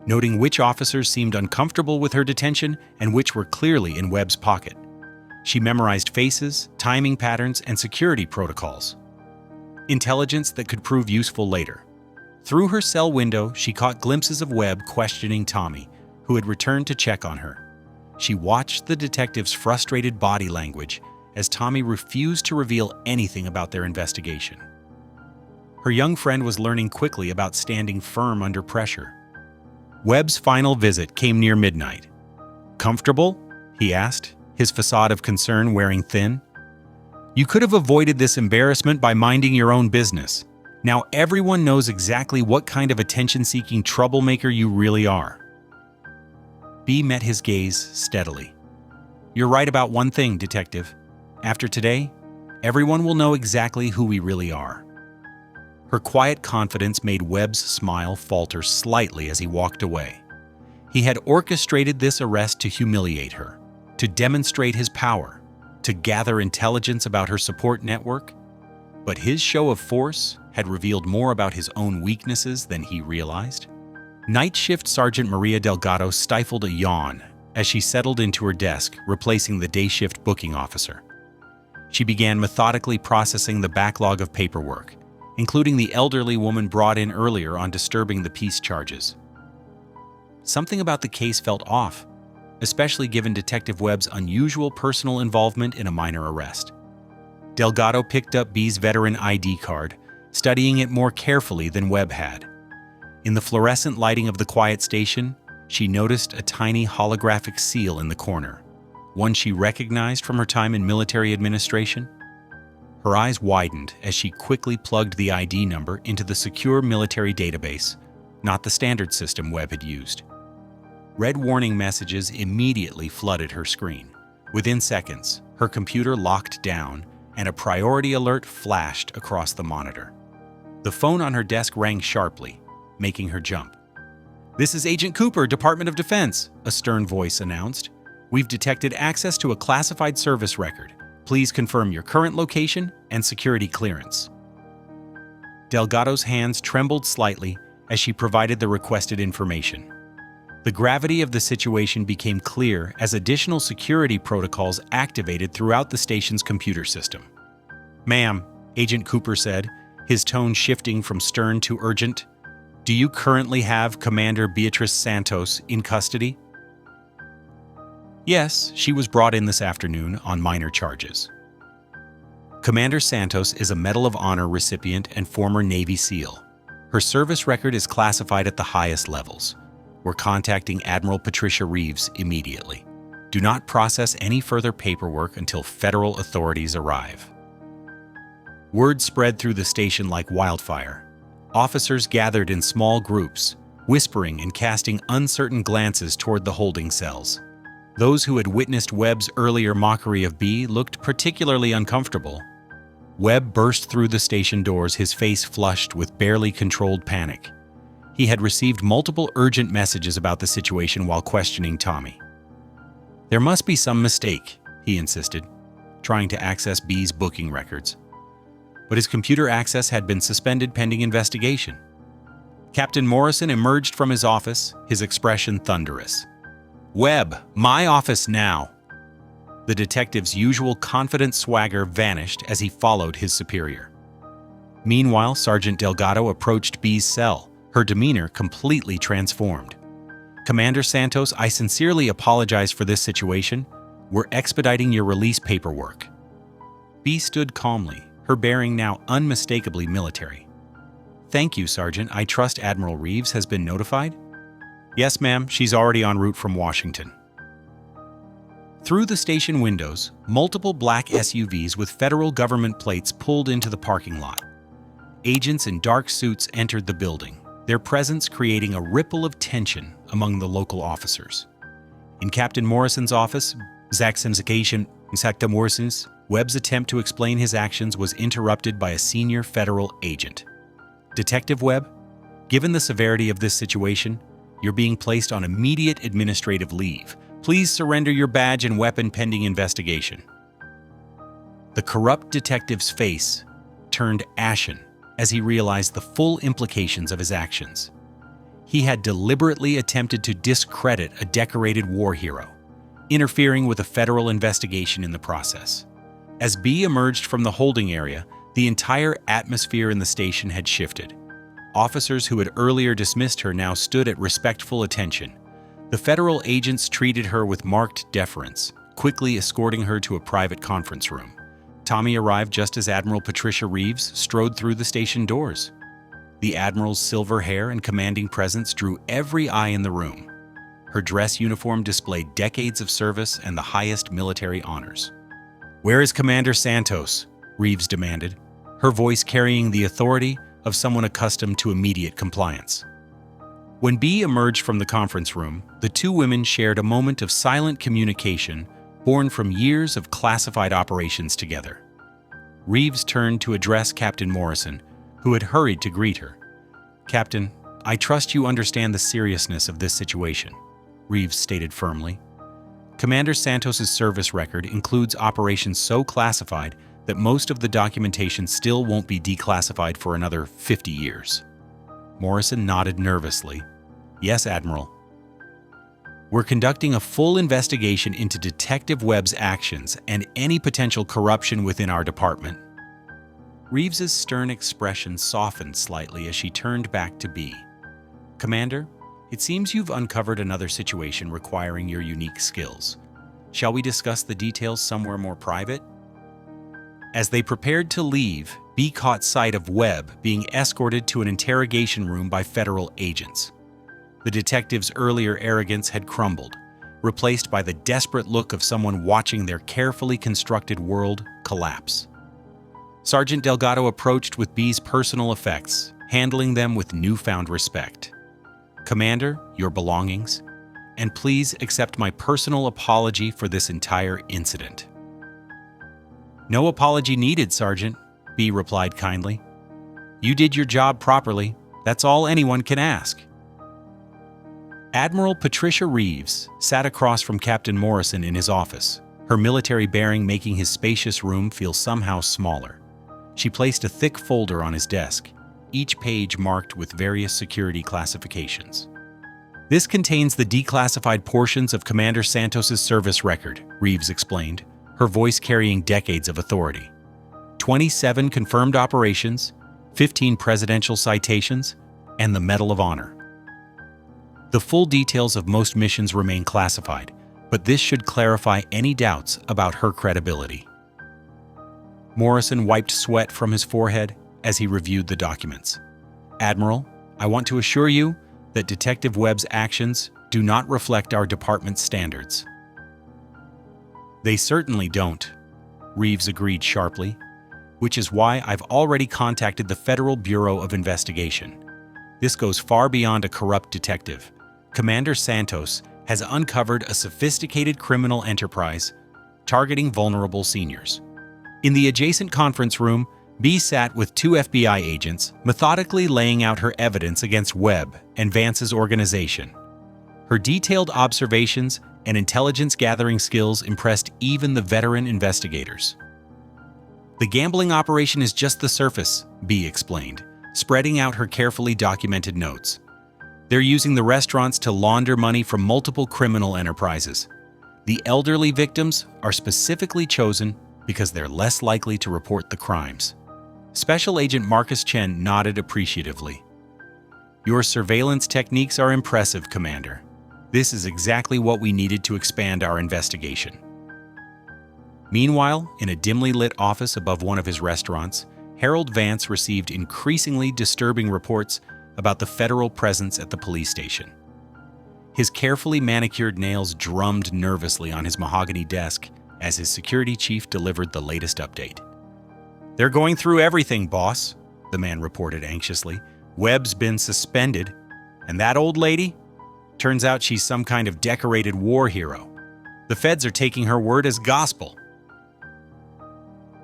S1: noting which officers seemed uncomfortable with her detention and which were clearly in Webb's pocket. She memorized faces, timing patterns, and security protocols. Intelligence that could prove useful later. Through her cell window, she caught glimpses of Webb questioning Tommy, who had returned to check on her. She watched the detective's frustrated body language as Tommy refused to reveal anything about their investigation. Her young friend was learning quickly about standing firm under pressure. Webb's final visit came near midnight. "Comfortable?" he asked, his facade of concern wearing thin. "You could have avoided this embarrassment by minding your own business. Now everyone knows exactly what kind of attention-seeking troublemaker you really are." Bee met his gaze steadily. "You're right about one thing, Detective. After today, everyone will know exactly who we really are." Her quiet confidence made Webb's smile falter slightly as he walked away. He had orchestrated this arrest to humiliate her, to demonstrate his power, to gather intelligence about her support network. But his show of force had revealed more about his own weaknesses than he realized. Night Shift Sergeant Maria Delgado stifled a yawn as she settled into her desk, replacing the day shift booking officer. She began methodically processing the backlog of paperwork, including the elderly woman brought in earlier on disturbing the peace charges. Something about the case felt off, especially given Detective Webb's unusual personal involvement in a minor arrest. Delgado picked up Bee's veteran ID card, studying it more carefully than Webb had. In the fluorescent lighting of the quiet station, she noticed a tiny holographic seal in the corner, one she recognized from her time in military administration. Her eyes widened as she quickly plugged the ID number into the secure military database, not the standard system Webb had used. Red warning messages immediately flooded her screen. Within seconds, her computer locked down and a priority alert flashed across the monitor. The phone on her desk rang sharply, making her jump. "This is Agent Cooper, Department of Defense," a stern voice announced. "We've detected access to a classified service record. Please confirm your current location and security clearance." Delgado's hands trembled slightly as she provided the requested information. The gravity of the situation became clear as additional security protocols activated throughout the station's computer system. "Ma'am," Agent Cooper said, his tone shifting from stern to urgent, "do you currently have Commander Beatrice Santos in custody?" "Yes, she was brought in this afternoon on minor charges." Commander Santos is a Medal of Honor recipient and former Navy SEAL. Her service record is classified at the highest levels. We're contacting Admiral Patricia Reeves immediately. Do not process any further paperwork until federal authorities arrive. Word spread through the station like wildfire. Officers gathered in small groups, whispering and casting uncertain glances toward the holding cells. Those who had witnessed Webb's earlier mockery of Bee looked particularly uncomfortable. Webb burst through the station doors, his face flushed with barely controlled panic. He had received multiple urgent messages about the situation while questioning Tommy. "There must be some mistake," he insisted, trying to access Bee's booking records. But his computer access had been suspended pending investigation. Captain Morrison emerged from his office, his expression thunderous. "Webb, my office now!" The detective's usual confident swagger vanished as he followed his superior. Meanwhile, Sergeant Delgado approached Bee's cell, her demeanor completely transformed. "Commander Santos, I sincerely apologize for this situation. We're expediting your release paperwork." Bee stood calmly, her bearing now unmistakably military. "Thank you, Sergeant. I trust Admiral Reeves has been notified?" Yes, ma'am, she's already en route from Washington. Through the station windows, multiple black SUVs with federal government plates pulled into the parking lot. Agents in dark suits entered the building, their presence creating a ripple of tension among the local officers. In Captain Morrison's office, Webb's attempt to explain his actions was interrupted by a senior federal agent. Detective Webb, given the severity of this situation, you're being placed on immediate administrative leave. Please surrender your badge and weapon pending investigation. The corrupt detective's face turned ashen as he realized the full implications of his actions. He had deliberately attempted to discredit a decorated war hero, interfering with a federal investigation in the process. As B emerged from the holding area, the entire atmosphere in the station had shifted. Officers who had earlier dismissed her now stood at respectful attention. The federal agents treated her with marked deference, quickly escorting her to a private conference room. Tommy arrived just as Admiral Patricia Reeves strode through the station doors. The Admiral's silver hair and commanding presence drew every eye in the room. Her dress uniform displayed decades of service and the highest military honors. "Where is Commander Santos?" Reeves demanded, her voice carrying the authority of someone accustomed to immediate compliance. When B emerged from the conference room, the two women shared a moment of silent communication born from years of classified operations together. Reeves turned to address Captain Morrison, who had hurried to greet her. "Captain, I trust you understand the seriousness of this situation," Reeves stated firmly. Commander Santos's service record includes operations so classified that most of the documentation still won't be declassified for another 50 years. Morrison nodded nervously. "Yes, Admiral. We're conducting a full investigation into Detective Webb's actions and any potential corruption within our department." Reeves's stern expression softened slightly as she turned back to B. "Commander, it seems you've uncovered another situation requiring your unique skills. Shall we discuss the details somewhere more private?" As they prepared to leave, B caught sight of Webb being escorted to an interrogation room by federal agents. The detective's earlier arrogance had crumbled, replaced by the desperate look of someone watching their carefully constructed world collapse. Sergeant Delgado approached with B's personal effects, handling them with newfound respect. "Commander, your belongings, and please accept my personal apology for this entire incident." "No apology needed, Sergeant," B replied kindly. "You did your job properly. That's all anyone can ask." Admiral Patricia Reeves sat across from Captain Morrison in his office, her military bearing making his spacious room feel somehow smaller. She placed a thick folder on his desk, each page marked with various security classifications. "This contains the declassified portions of Commander Santos's service record," Reeves explained, her voice carrying decades of authority. 27 confirmed operations, 15 presidential citations, and the Medal of Honor. The full details of most missions remain classified, but this should clarify any doubts about her credibility. Morrison wiped sweat from his forehead as he reviewed the documents. "Admiral, I want to assure you that Detective Webb's actions do not reflect our department's standards." "They certainly don't," Reeves agreed sharply, "which is why I've already contacted the Federal Bureau of Investigation. This goes far beyond a corrupt detective. Commander Santos has uncovered a sophisticated criminal enterprise targeting vulnerable seniors." In the adjacent conference room, B sat with two FBI agents, methodically laying out her evidence against Webb and Vance's organization. Her detailed observations and intelligence-gathering skills impressed even the veteran investigators. "The gambling operation is just the surface," B explained, spreading out her carefully documented notes. "They're using the restaurants to launder money from multiple criminal enterprises. The elderly victims are specifically chosen because they're less likely to report the crimes." Special Agent Marcus Chen nodded appreciatively. "Your surveillance techniques are impressive, Commander. This is exactly what we needed to expand our investigation." Meanwhile, in a dimly lit office above one of his restaurants, Harold Vance received increasingly disturbing reports about the federal presence at the police station. His carefully manicured nails drummed nervously on his mahogany desk as his security chief delivered the latest update. "They're going through everything, boss," the man reported anxiously. "Webb's been suspended, and that old lady? Turns out she's some kind of decorated war hero. The feds are taking her word as gospel."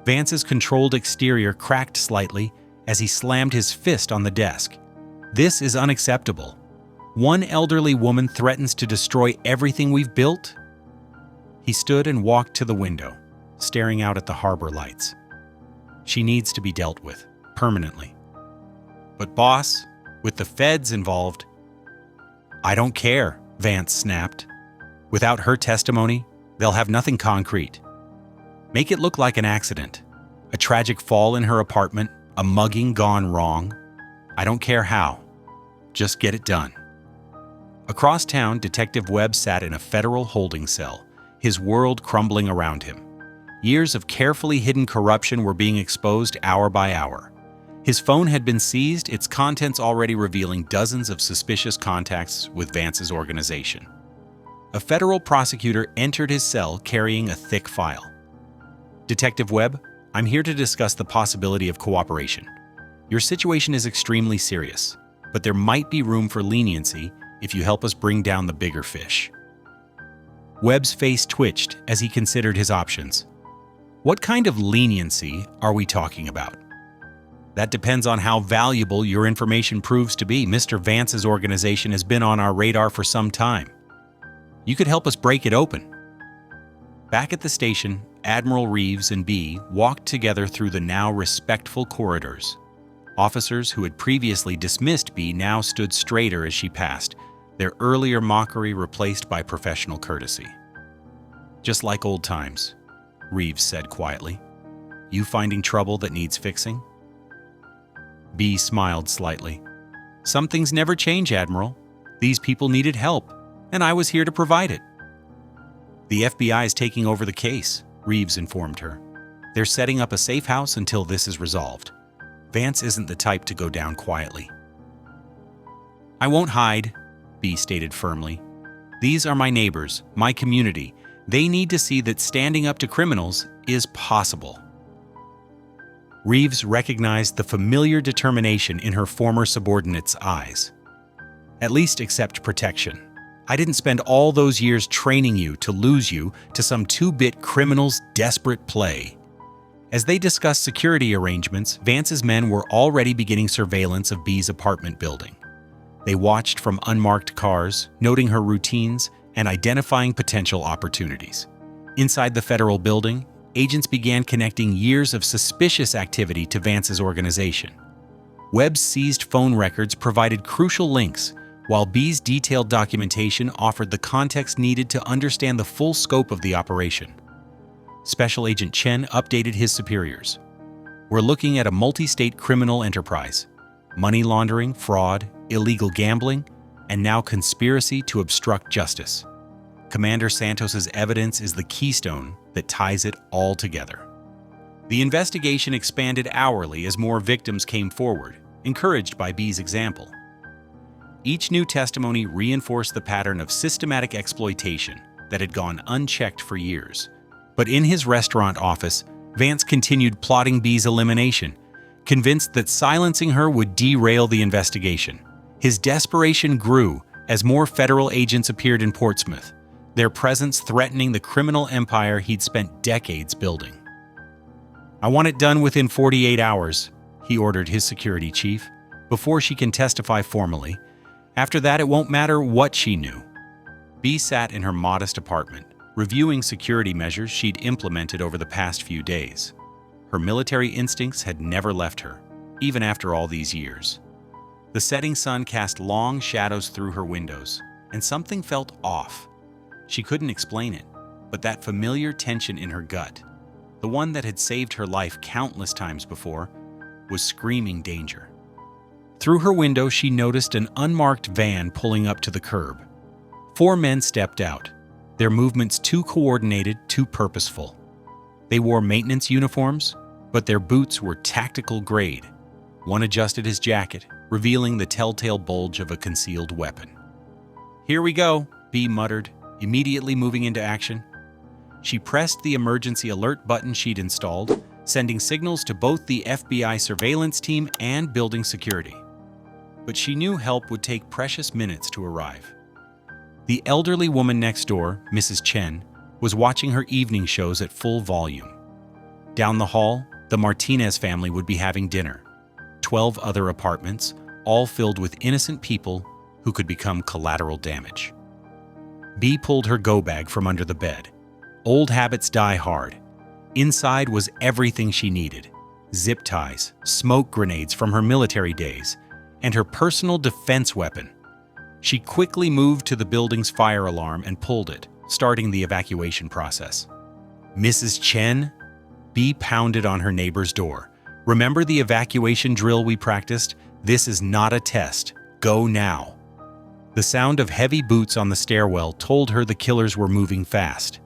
S1: Vance's controlled exterior cracked slightly as he slammed his fist on the desk. "This is unacceptable. One elderly woman threatens to destroy everything we've built?" He stood and walked to the window, staring out at the harbor lights. "She needs to be dealt with, permanently." "But boss, with the feds involved..." "I don't care," Vance snapped. "Without her testimony, they'll have nothing concrete. Make it look like an accident. A tragic fall in her apartment, a mugging gone wrong. I don't care how. Just get it done." Across town, Detective Webb sat in a federal holding cell, his world crumbling around him. Years of carefully hidden corruption were being exposed hour by hour. His phone had been seized, its contents already revealing dozens of suspicious contacts with Vance's organization. A federal prosecutor entered his cell carrying a thick file. "Detective Webb, I'm here to discuss the possibility of cooperation. Your situation is extremely serious, but there might be room for leniency if you help us bring down the bigger fish." Webb's face twitched as he considered his options. "What kind of leniency are we talking about?" "That depends on how valuable your information proves to be. Mr. Vance's organization has been on our radar for some time. You could help us break it open." Back at the station, Admiral Reeves and Bee walked together through the now respectful corridors. Officers who had previously dismissed Bee now stood straighter as she passed, their earlier mockery replaced by professional courtesy. "Just like old times," Reeves said quietly. "You finding trouble that needs fixing?" Bee smiled slightly. "Some things never change, Admiral. These people needed help, and I was here to provide it." "The FBI is taking over the case," Reeves informed her. "They're setting up a safe house until this is resolved. Vance isn't the type to go down quietly." "I won't hide," Bee stated firmly. "These are my neighbors, my community. They need to see that standing up to criminals is possible." Reeves recognized the familiar determination in her former subordinate's eyes. "At least accept protection. I didn't spend all those years training you to lose you to some two-bit criminal's desperate play." As they discussed security arrangements, Vance's men were already beginning surveillance of Bee's apartment building. They watched from unmarked cars, noting her routines and identifying potential opportunities. Inside the federal building, agents began connecting years of suspicious activity to Vance's organization. Webb's seized phone records provided crucial links, while Bee's detailed documentation offered the context needed to understand the full scope of the operation. Special Agent Chen updated his superiors. "We're looking at a multi-state criminal enterprise. Money laundering, fraud, illegal gambling, and now conspiracy to obstruct justice. Commander Santos's evidence is the keystone that ties it all together." The investigation expanded hourly as more victims came forward, encouraged by Bee's example. Each new testimony reinforced the pattern of systematic exploitation that had gone unchecked for years. But in his restaurant office, Vance continued plotting Bee's elimination, convinced that silencing her would derail the investigation. His desperation grew as more federal agents appeared in Portsmouth, their presence threatening the criminal empire he'd spent decades building. "I want it done within 48 hours, he ordered his security chief, "before she can testify formally. After that, it won't matter what she knew." Bee sat in her modest apartment, reviewing security measures she'd implemented over the past few days. Her military instincts had never left her, even after all these years. The setting sun cast long shadows through her windows, and something felt off. She couldn't explain it, but that familiar tension in her gut, the one that had saved her life countless times before, was screaming danger. Through her window, she noticed an unmarked van pulling up to the curb. 4 men stepped out, their movements too coordinated, too purposeful. They wore maintenance uniforms, but their boots were tactical grade. One adjusted his jacket, revealing the telltale bulge of a concealed weapon. "Here we go," B muttered, immediately moving into action. She pressed the emergency alert button she'd installed, sending signals to both the FBI surveillance team and building security. But she knew help would take precious minutes to arrive. The elderly woman next door, Mrs. Chen, was watching her evening shows at full volume. Down the hall, the Martinez family would be having dinner. 12 other apartments, all filled with innocent people who could become collateral damage. B pulled her go-bag from under the bed. Old habits die hard. Inside was everything she needed: zip ties, smoke grenades from her military days, and her personal defense weapon. She quickly moved to the building's fire alarm and pulled it, starting the evacuation process. "Mrs. Chen?" B pounded on her neighbor's door. "Remember the evacuation drill we practiced? This is not a test. Go now." The sound of heavy boots on the stairwell told her the killers were moving fast.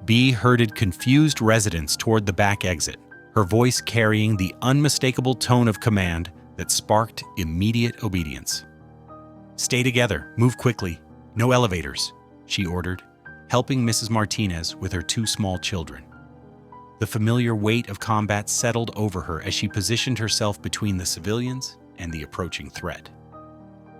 S1: B herded confused residents toward the back exit, her voice carrying the unmistakable tone of command that sparked immediate obedience. "Stay together, move quickly, no elevators," she ordered, helping Mrs. Martinez with her 2 small children. The familiar weight of combat settled over her as she positioned herself between the civilians and the approaching threat.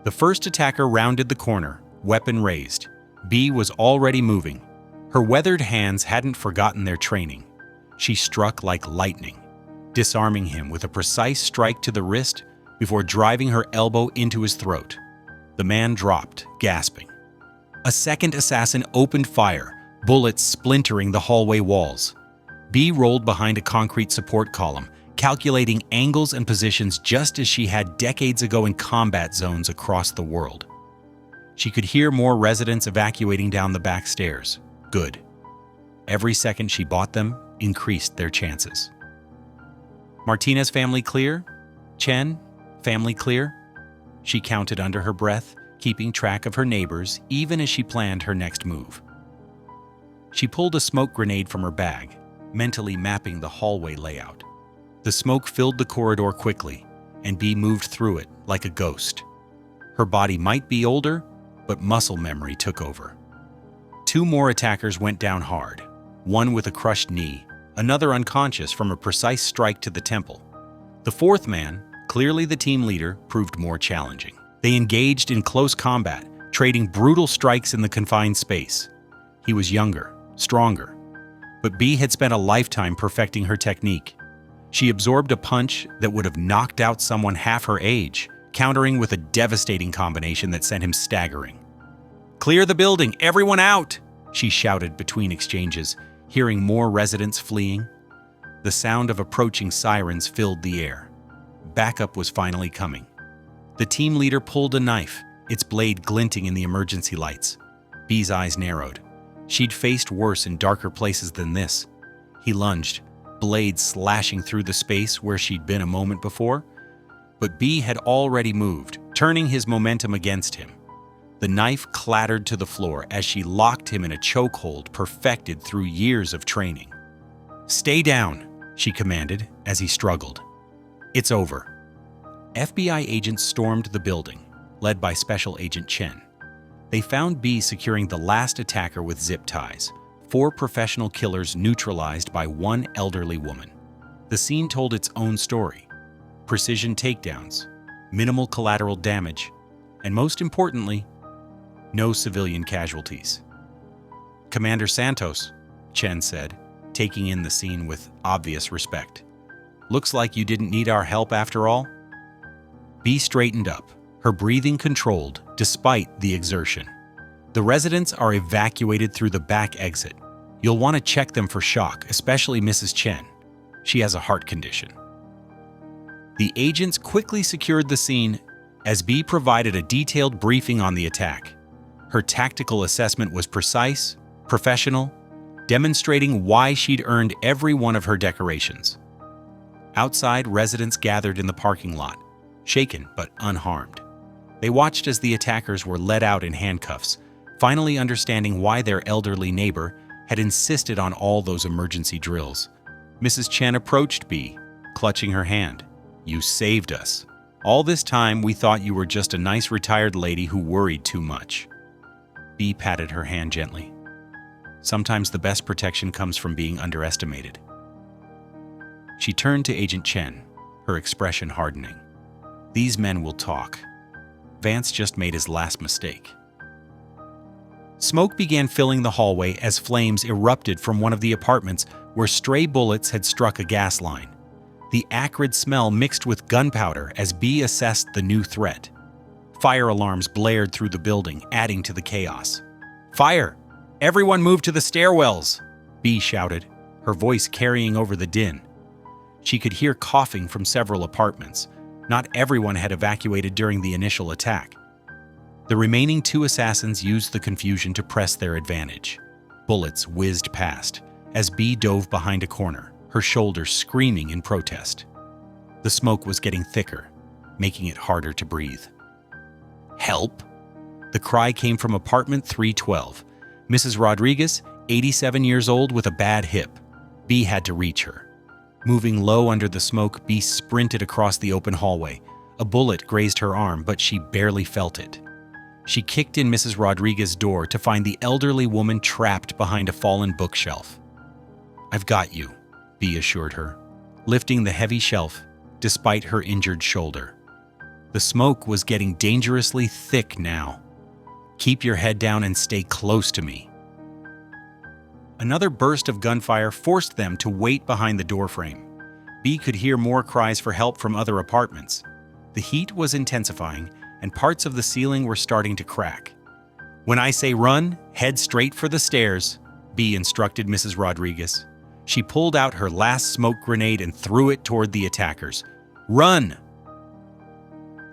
S1: The first attacker rounded the corner, weapon raised. B was already moving. Her weathered hands hadn't forgotten their training. She struck like lightning, disarming him with a precise strike to the wrist before driving her elbow into his throat. The man dropped, gasping. A second assassin opened fire, bullets splintering the hallway walls. B rolled behind a concrete support column, calculating angles and positions just as she had decades ago in combat zones across the world. She could hear more residents evacuating down the back stairs. Good. Every second she bought them increased their chances. "Martinez family clear? Chen, family clear?" She counted under her breath, keeping track of her neighbors even as she planned her next move. She pulled a smoke grenade from her bag, mentally mapping the hallway layout. The smoke filled the corridor quickly, and B moved through it like a ghost. Her body might be older, but muscle memory took over. 2 more attackers went down hard, one with a crushed knee, another unconscious from a precise strike to the temple. The 4th man, clearly the team leader, proved more challenging. They engaged in close combat, trading brutal strikes in the confined space. He was younger, stronger, but B had spent a lifetime perfecting her technique. She absorbed a punch that would have knocked out someone half her age, countering with a devastating combination that sent him staggering. "Clear the building, everyone out!" she shouted between exchanges, hearing more residents fleeing. The sound of approaching sirens filled the air. Backup was finally coming. The team leader pulled a knife, its blade glinting in the emergency lights. B's eyes narrowed. She'd faced worse in darker places than this. He lunged, blade slashing through the space where she'd been a moment before. But B had already moved, turning his momentum against him. The knife clattered to the floor as she locked him in a chokehold perfected through years of training. "Stay down," she commanded as he struggled. "It's over." FBI agents stormed the building, led by Special Agent Chen. They found B securing the last attacker with zip ties, 4 professional killers neutralized by 1 elderly woman. The scene told its own story: precision takedowns, minimal collateral damage, and most importantly, no civilian casualties. "Commander Santos," Chen said, taking in the scene with obvious respect. "Looks like you didn't need our help after all." B straightened up, her breathing controlled despite the exertion. "The residents are evacuated through the back exit. You'll want to check them for shock, especially Mrs. Chen. She has a heart condition." The agents quickly secured the scene as B provided a detailed briefing on the attack. Her tactical assessment was precise, professional, demonstrating why she'd earned every one of her decorations. Outside, residents gathered in the parking lot, shaken but unharmed. They watched as the attackers were led out in handcuffs, finally understanding why their elderly neighbor had insisted on all those emergency drills. Mrs. Chen approached B, clutching her hand. "You saved us. All this time we thought you were just a nice retired lady who worried too much." B patted her hand gently. Sometimes the best protection comes from being underestimated. She turned to Agent Chen, her expression hardening. These men will talk. Vance just made his last mistake. Smoke began filling the hallway as flames erupted from one of the apartments where stray bullets had struck a gas line. The acrid smell mixed with gunpowder as B assessed the new threat. Fire alarms blared through the building, adding to the chaos. "Fire! Everyone move to the stairwells!" B shouted, her voice carrying over the din. She could hear coughing from several apartments. Not everyone had evacuated during the initial attack. The remaining 2 assassins used the confusion to press their advantage. Bullets whizzed past as B dove behind a corner, her shoulders screaming in protest. The smoke was getting thicker, making it harder to breathe. "Help!" The cry came from apartment 312. Mrs. Rodriguez, 87 years old with a bad hip. B had to reach her. Moving low under the smoke, B sprinted across the open hallway. A bullet grazed her arm, but she barely felt it. She kicked in Mrs. Rodriguez's door to find the elderly woman trapped behind a fallen bookshelf. "I've got you," B assured her, lifting the heavy shelf despite her injured shoulder. The smoke was getting dangerously thick now. "Keep your head down and stay close to me." Another burst of gunfire forced them to wait behind the doorframe. B could hear more cries for help from other apartments. The heat was intensifying, and parts of the ceiling were starting to crack. "When I say run, head straight for the stairs," B instructed Mrs. Rodriguez. She pulled out her last smoke grenade and threw it toward the attackers. "Run!"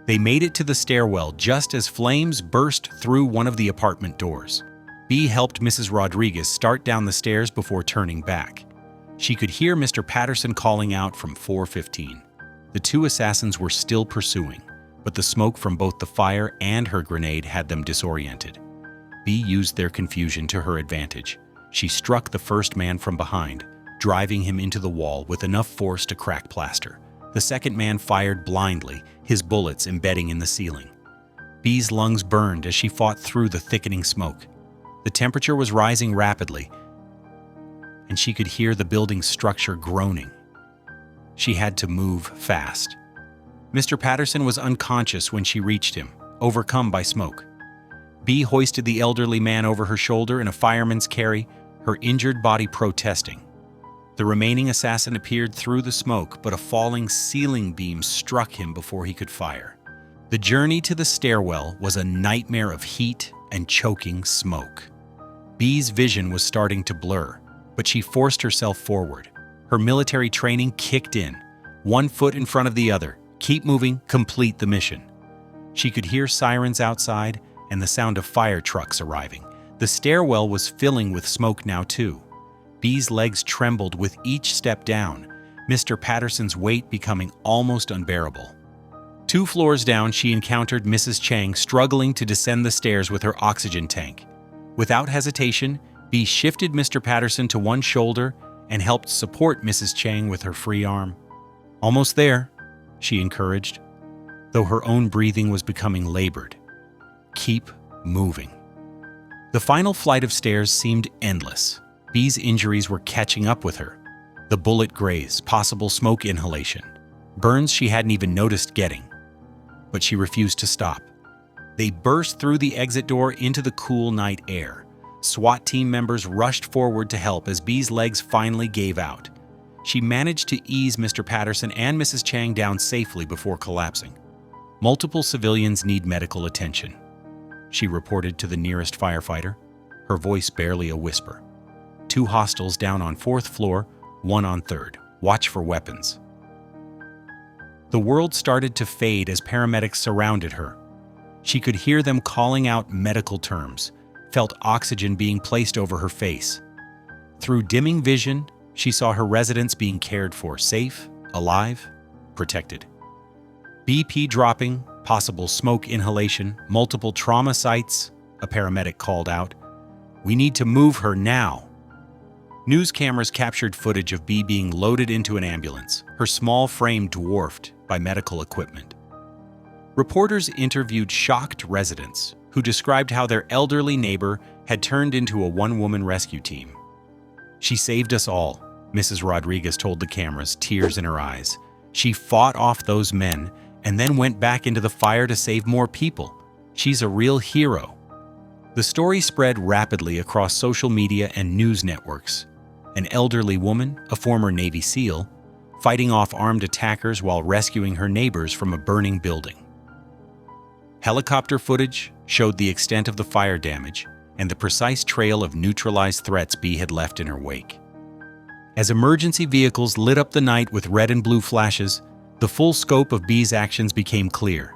S1: They made it to the stairwell just as flames burst through one of the apartment doors. B helped Mrs. Rodriguez start down the stairs before turning back. She could hear Mr. Patterson calling out from 415. The 2 assassins were still pursuing, but the smoke from both the fire and her grenade had them disoriented. B used their confusion to her advantage. She struck the first man from behind, driving him into the wall with enough force to crack plaster. The second man fired blindly, his bullets embedding in the ceiling. B's lungs burned as she fought through the thickening smoke. The temperature was rising rapidly, and she could hear the building's structure groaning. She had to move fast. Mr. Patterson was unconscious when she reached him, overcome by smoke. B hoisted the elderly man over her shoulder in a fireman's carry, her injured body protesting. The remaining assassin appeared through the smoke, but a falling ceiling beam struck him before he could fire. The journey to the stairwell was a nightmare of heat and choking smoke. B's vision was starting to blur, but she forced herself forward. Her military training kicked in, one foot in front of the other. Keep moving, complete the mission. She could hear sirens outside and the sound of fire trucks arriving. The stairwell was filling with smoke now too. B's legs trembled with each step down, Mr. Patterson's weight becoming almost unbearable. 2 floors down, she encountered Mrs. Chang struggling to descend the stairs with her oxygen tank. Without hesitation, B shifted Mr. Patterson to one shoulder and helped support Mrs. Chang with her free arm. "Almost there," she encouraged, though her own breathing was becoming labored. "Keep moving." The final flight of stairs seemed endless. B's injuries were catching up with her. The bullet graze, possible smoke inhalation, burns she hadn't even noticed getting. But she refused to stop. They burst through the exit door into the cool night air. SWAT team members rushed forward to help as B's legs finally gave out. She managed to ease Mr. Patterson and Mrs. Chang down safely before collapsing. "Multiple civilians need medical attention," she reported to the nearest firefighter, her voice barely a whisper. "2 hostiles down on 4th floor, 1 on 3rd. Watch for weapons." The world started to fade as paramedics surrounded her. She could hear them calling out medical terms, felt oxygen being placed over her face. Through dimming vision, she saw her residents being cared for, safe, alive, protected. BP dropping, possible smoke inhalation, multiple trauma sites, a paramedic called out. "We need to move her now." News cameras captured footage of B being loaded into an ambulance, her small frame dwarfed by medical equipment. Reporters interviewed shocked residents, who described how their elderly neighbor had turned into a one-woman rescue team. "She saved us all," Mrs. Rodriguez told the cameras, tears in her eyes. "She fought off those men and then went back into the fire to save more people. She's a real hero." The story spread rapidly across social media and news networks. An elderly woman, a former Navy SEAL, fighting off armed attackers while rescuing her neighbors from a burning building. Helicopter footage showed the extent of the fire damage and the precise trail of neutralized threats Bee had left in her wake. As emergency vehicles lit up the night with red and blue flashes, the full scope of Bee's actions became clear.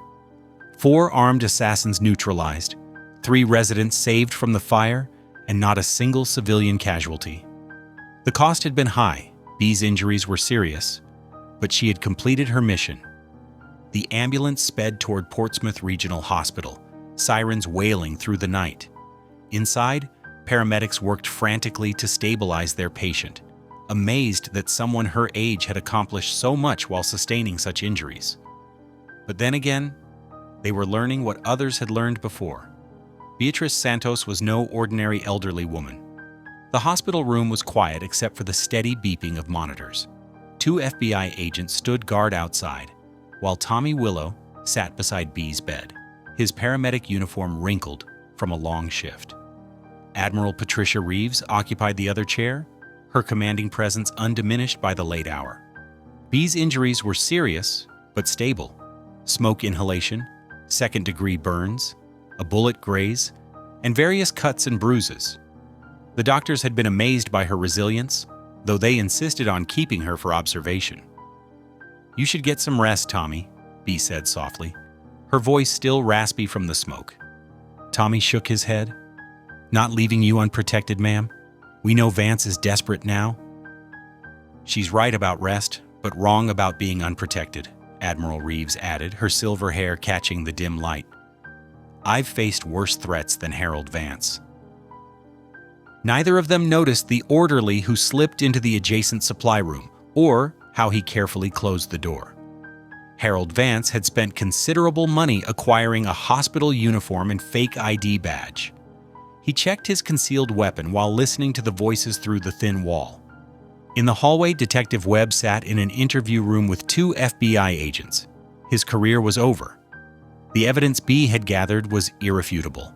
S1: 4 armed assassins neutralized, 3 residents saved from the fire, and not a single civilian casualty. The cost had been high, Bee's injuries were serious, but she had completed her mission. The ambulance sped toward Portsmouth Regional Hospital, sirens wailing through the night. Inside, paramedics worked frantically to stabilize their patient, amazed that someone her age had accomplished so much while sustaining such injuries. But then again, they were learning what others had learned before. Beatrice Santos was no ordinary elderly woman. The hospital room was quiet except for the steady beeping of monitors. 2 FBI agents stood guard outside, while Tommy Willow sat beside Bee's bed, his paramedic uniform wrinkled from a long shift. Admiral Patricia Reeves occupied the other chair, her commanding presence undiminished by the late hour. Bee's injuries were serious, but stable. Smoke inhalation, second-degree burns, a bullet graze, and various cuts and bruises. The doctors had been amazed by her resilience, though they insisted on keeping her for observation. "You should get some rest, Tommy," Bee said softly, her voice still raspy from the smoke. Tommy shook his head. "Not leaving you unprotected, ma'am? We know Vance is desperate now." "She's right about rest, but wrong about being unprotected," Admiral Reeves added, her silver hair catching the dim light. "I've faced worse threats than Harold Vance." Neither of them noticed the orderly who slipped into the adjacent supply room, or how he carefully closed the door. Harold Vance had spent considerable money acquiring a hospital uniform and fake ID badge. He checked his concealed weapon while listening to the voices through the thin wall. In the hallway, Detective Webb sat in an interview room with 2 FBI agents. His career was over. The evidence Bee had gathered was irrefutable.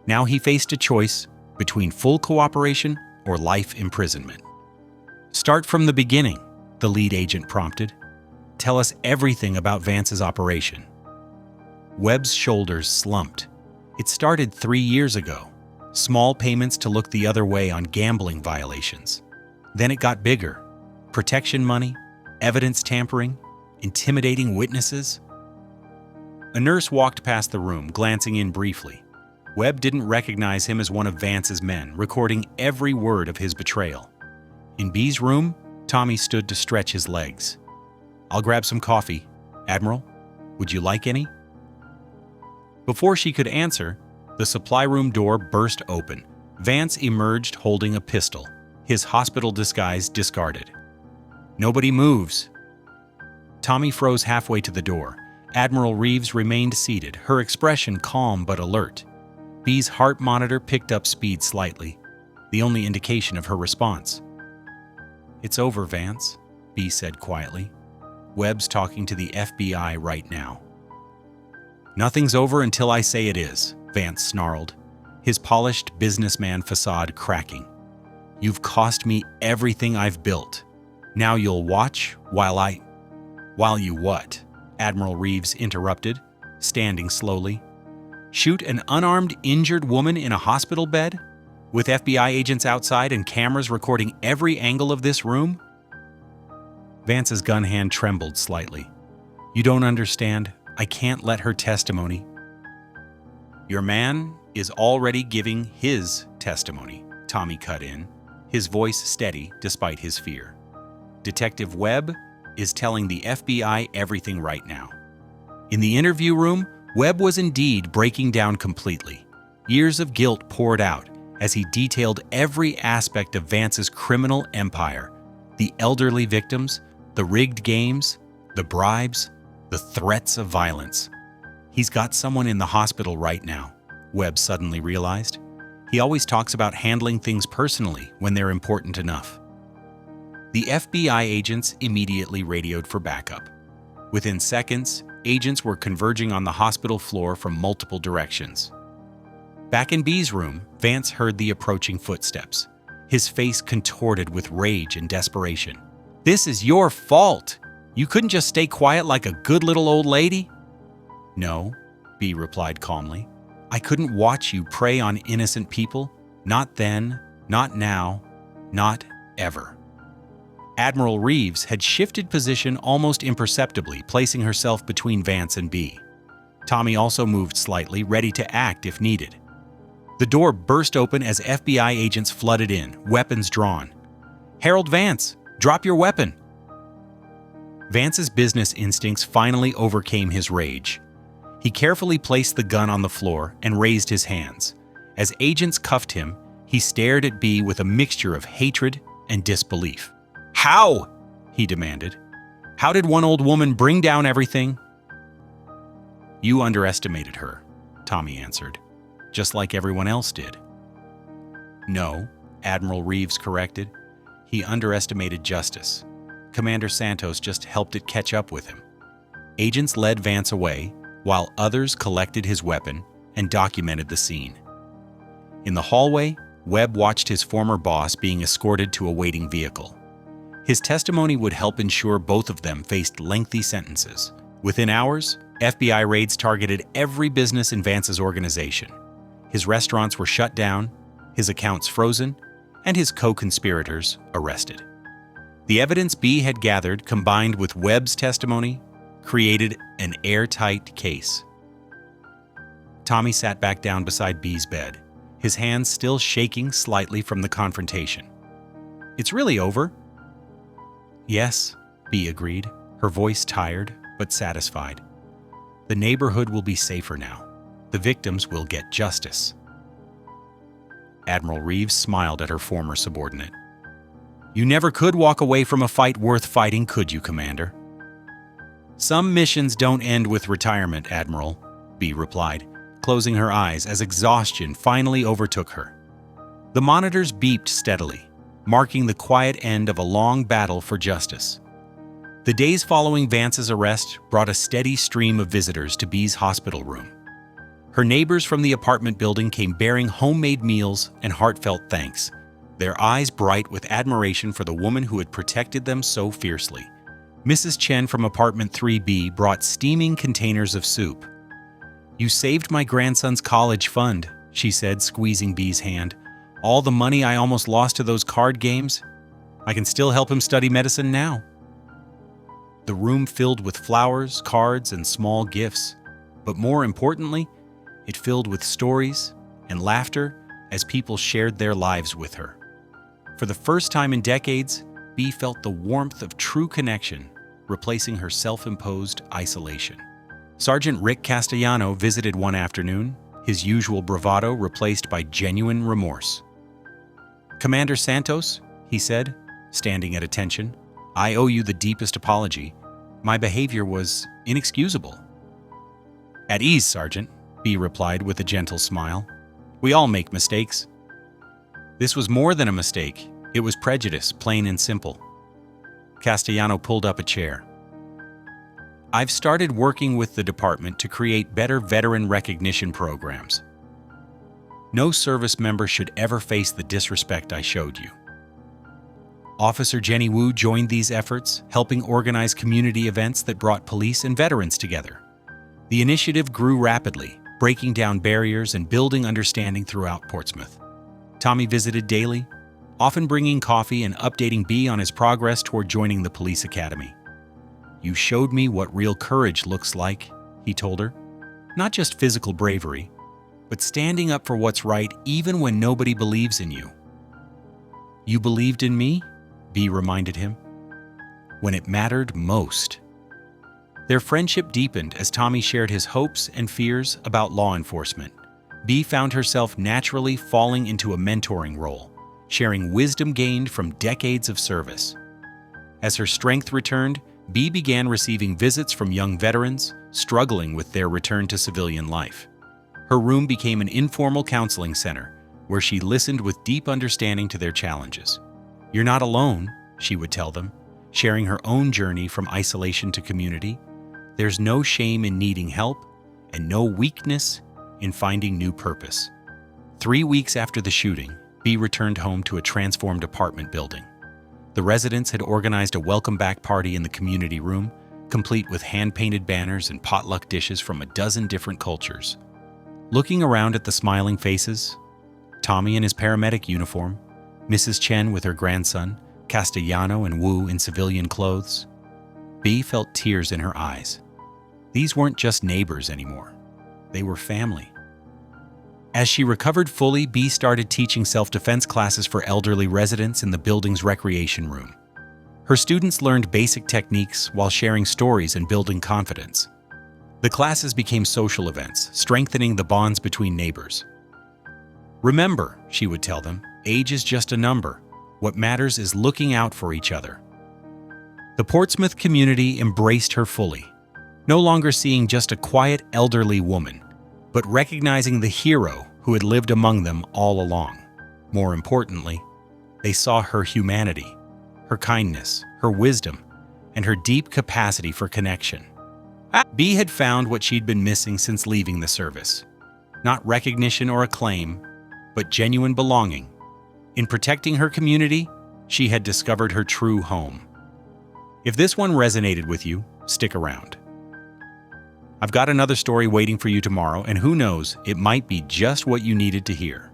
S1: Now he faced a choice between full cooperation or life imprisonment. "Start from the beginning," the lead agent prompted. "Tell us everything about Vance's operation." Webb's shoulders slumped. It started 3 years ago. Small payments to look the other way on gambling violations. Then it got bigger. Protection money, evidence tampering, intimidating witnesses. A nurse walked past the room, glancing in briefly. Webb didn't recognize him as one of Vance's men, recording every word of his betrayal. In Bee's room, Tommy stood to stretch his legs. "I'll grab some coffee. Admiral, would you like any?" Before she could answer, the supply room door burst open. Vance emerged holding a pistol, his hospital disguise discarded. "Nobody moves." Tommy froze halfway to the door. Admiral Reeves remained seated, her expression calm but alert. Bee's heart monitor picked up speed slightly, the only indication of her response. "It's over, Vance," Bee said quietly. "Webb's talking to the FBI right now." "Nothing's over until I say it is," Vance snarled, his polished businessman facade cracking. "You've cost me everything I've built. Now you'll watch While you what?" Admiral Reeves interrupted, standing slowly. "Shoot an unarmed, injured woman in a hospital bed? With FBI agents outside and cameras recording every angle of this room?" Vance's gun hand trembled slightly. "You don't understand. I can't let her testimony." "Your man is already giving his testimony," Tommy cut in, his voice steady despite his fear. "Detective Webb is telling the FBI everything right now." In the interview room, Webb was indeed breaking down completely. Years of guilt poured out as he detailed every aspect of Vance's criminal empire: the elderly victims, the rigged games, the bribes, the threats of violence. "He's got someone in the hospital right now," Webb suddenly realized. He always talks about handling things personally when they're important enough. The FBI agents immediately radioed for backup. Within seconds, agents were converging on the hospital floor from multiple directions. Back in B's room, Vance heard the approaching footsteps, his face contorted with rage and desperation. "This is your fault! You couldn't just stay quiet like a good little old lady?" "No," B replied calmly. "I couldn't watch you prey on innocent people. Not then, not now, not ever." Admiral Reeves had shifted position almost imperceptibly, placing herself between Vance and B. Tommy also moved slightly, ready to act if needed. The door burst open as FBI agents flooded in, weapons drawn. "Harold Vance, drop your weapon!" Vance's business instincts finally overcame his rage. He carefully placed the gun on the floor and raised his hands. As agents cuffed him, he stared at B with a mixture of hatred and disbelief. "How?" he demanded. "How did one old woman bring down everything?" "You underestimated her," Tommy answered, "just like everyone else did." "No," Admiral Reeves corrected. "He underestimated justice. Commander Santos just helped it catch up with him." Agents led Vance away, while others collected his weapon and documented the scene. In the hallway, Webb watched his former boss being escorted to a waiting vehicle. His testimony would help ensure both of them faced lengthy sentences. Within hours, FBI raids targeted every business in Vance's organization. His restaurants were shut down, his accounts frozen, and his co-conspirators arrested. The evidence B had gathered, combined with Webb's testimony, created an airtight case. Tommy sat back down beside B's bed, his hands still shaking slightly from the confrontation. "It's really over?" "Yes," B agreed, her voice tired but satisfied. "The neighborhood will be safer now. The victims will get justice." Admiral Reeves smiled at her former subordinate. "You never could walk away from a fight worth fighting, could you, Commander?" "Some missions don't end with retirement, Admiral," B replied, closing her eyes as exhaustion finally overtook her. The monitors beeped steadily, marking the quiet end of a long battle for justice. The days following Vance's arrest brought a steady stream of visitors to B's hospital room. Her neighbors from the apartment building came bearing homemade meals and heartfelt thanks, their eyes bright with admiration for the woman who had protected them so fiercely. Mrs. Chen from apartment 3B brought steaming containers of soup. "You saved my grandson's college fund," she said, squeezing B's hand. "All the money I almost lost to those card games, I can still help him study medicine now." The room filled with flowers, cards, and small gifts, but more importantly, it filled with stories and laughter as people shared their lives with her. For the first time in decades, B felt the warmth of true connection, replacing her self-imposed isolation. Sergeant Rick Castellano visited one afternoon, his usual bravado replaced by genuine remorse. "Commander Santos," he said, standing at attention, "I owe you the deepest apology. My behavior was inexcusable." "At ease, Sergeant," B replied with a gentle smile. "We all make mistakes." "This was more than a mistake. It was prejudice, plain and simple." Castellano pulled up a chair. "I've started working with the department to create better veteran recognition programs. No service member should ever face the disrespect I showed you." Officer Jenny Wu joined these efforts, helping organize community events that brought police and veterans together. The initiative grew rapidly, breaking down barriers and building understanding throughout Portsmouth. Tommy visited daily, often bringing coffee and updating B on his progress toward joining the police academy. "You showed me what real courage looks like," he told her. "Not just physical bravery, but standing up for what's right even when nobody believes in you." "You believed in me?" B reminded him. "When it mattered most." Their friendship deepened as Tommy shared his hopes and fears about law enforcement. B found herself naturally falling into a mentoring role, sharing wisdom gained from decades of service. As her strength returned, B began receiving visits from young veterans struggling with their return to civilian life. Her room became an informal counseling center where she listened with deep understanding to their challenges. "You're not alone," she would tell them, sharing her own journey from isolation to community. "There's no shame in needing help and no weakness in finding new purpose." 3 weeks after the shooting, B returned home to a transformed apartment building. The residents had organized a welcome-back party in the community room, complete with hand-painted banners and potluck dishes from a dozen different cultures. Looking around at the smiling faces, Tommy in his paramedic uniform, Mrs. Chen with her grandson, Castellano and Wu in civilian clothes, B felt tears in her eyes. These weren't just neighbors anymore. They were family. As she recovered fully, B started teaching self-defense classes for elderly residents in the building's recreation room. Her students learned basic techniques while sharing stories and building confidence. The classes became social events, strengthening the bonds between neighbors. "Remember," she would tell them, "age is just a number. What matters is looking out for each other." The Portsmouth community embraced her fully, no longer seeing just a quiet elderly woman, but recognizing the hero who had lived among them all along. More importantly, they saw her humanity, her kindness, her wisdom, and her deep capacity for connection. B had found what she'd been missing since leaving the service. Not recognition or acclaim, but genuine belonging. In protecting her community, she had discovered her true home. If this one resonated with you, stick around. I've got another story waiting for you tomorrow, and who knows, it might be just what you needed to hear.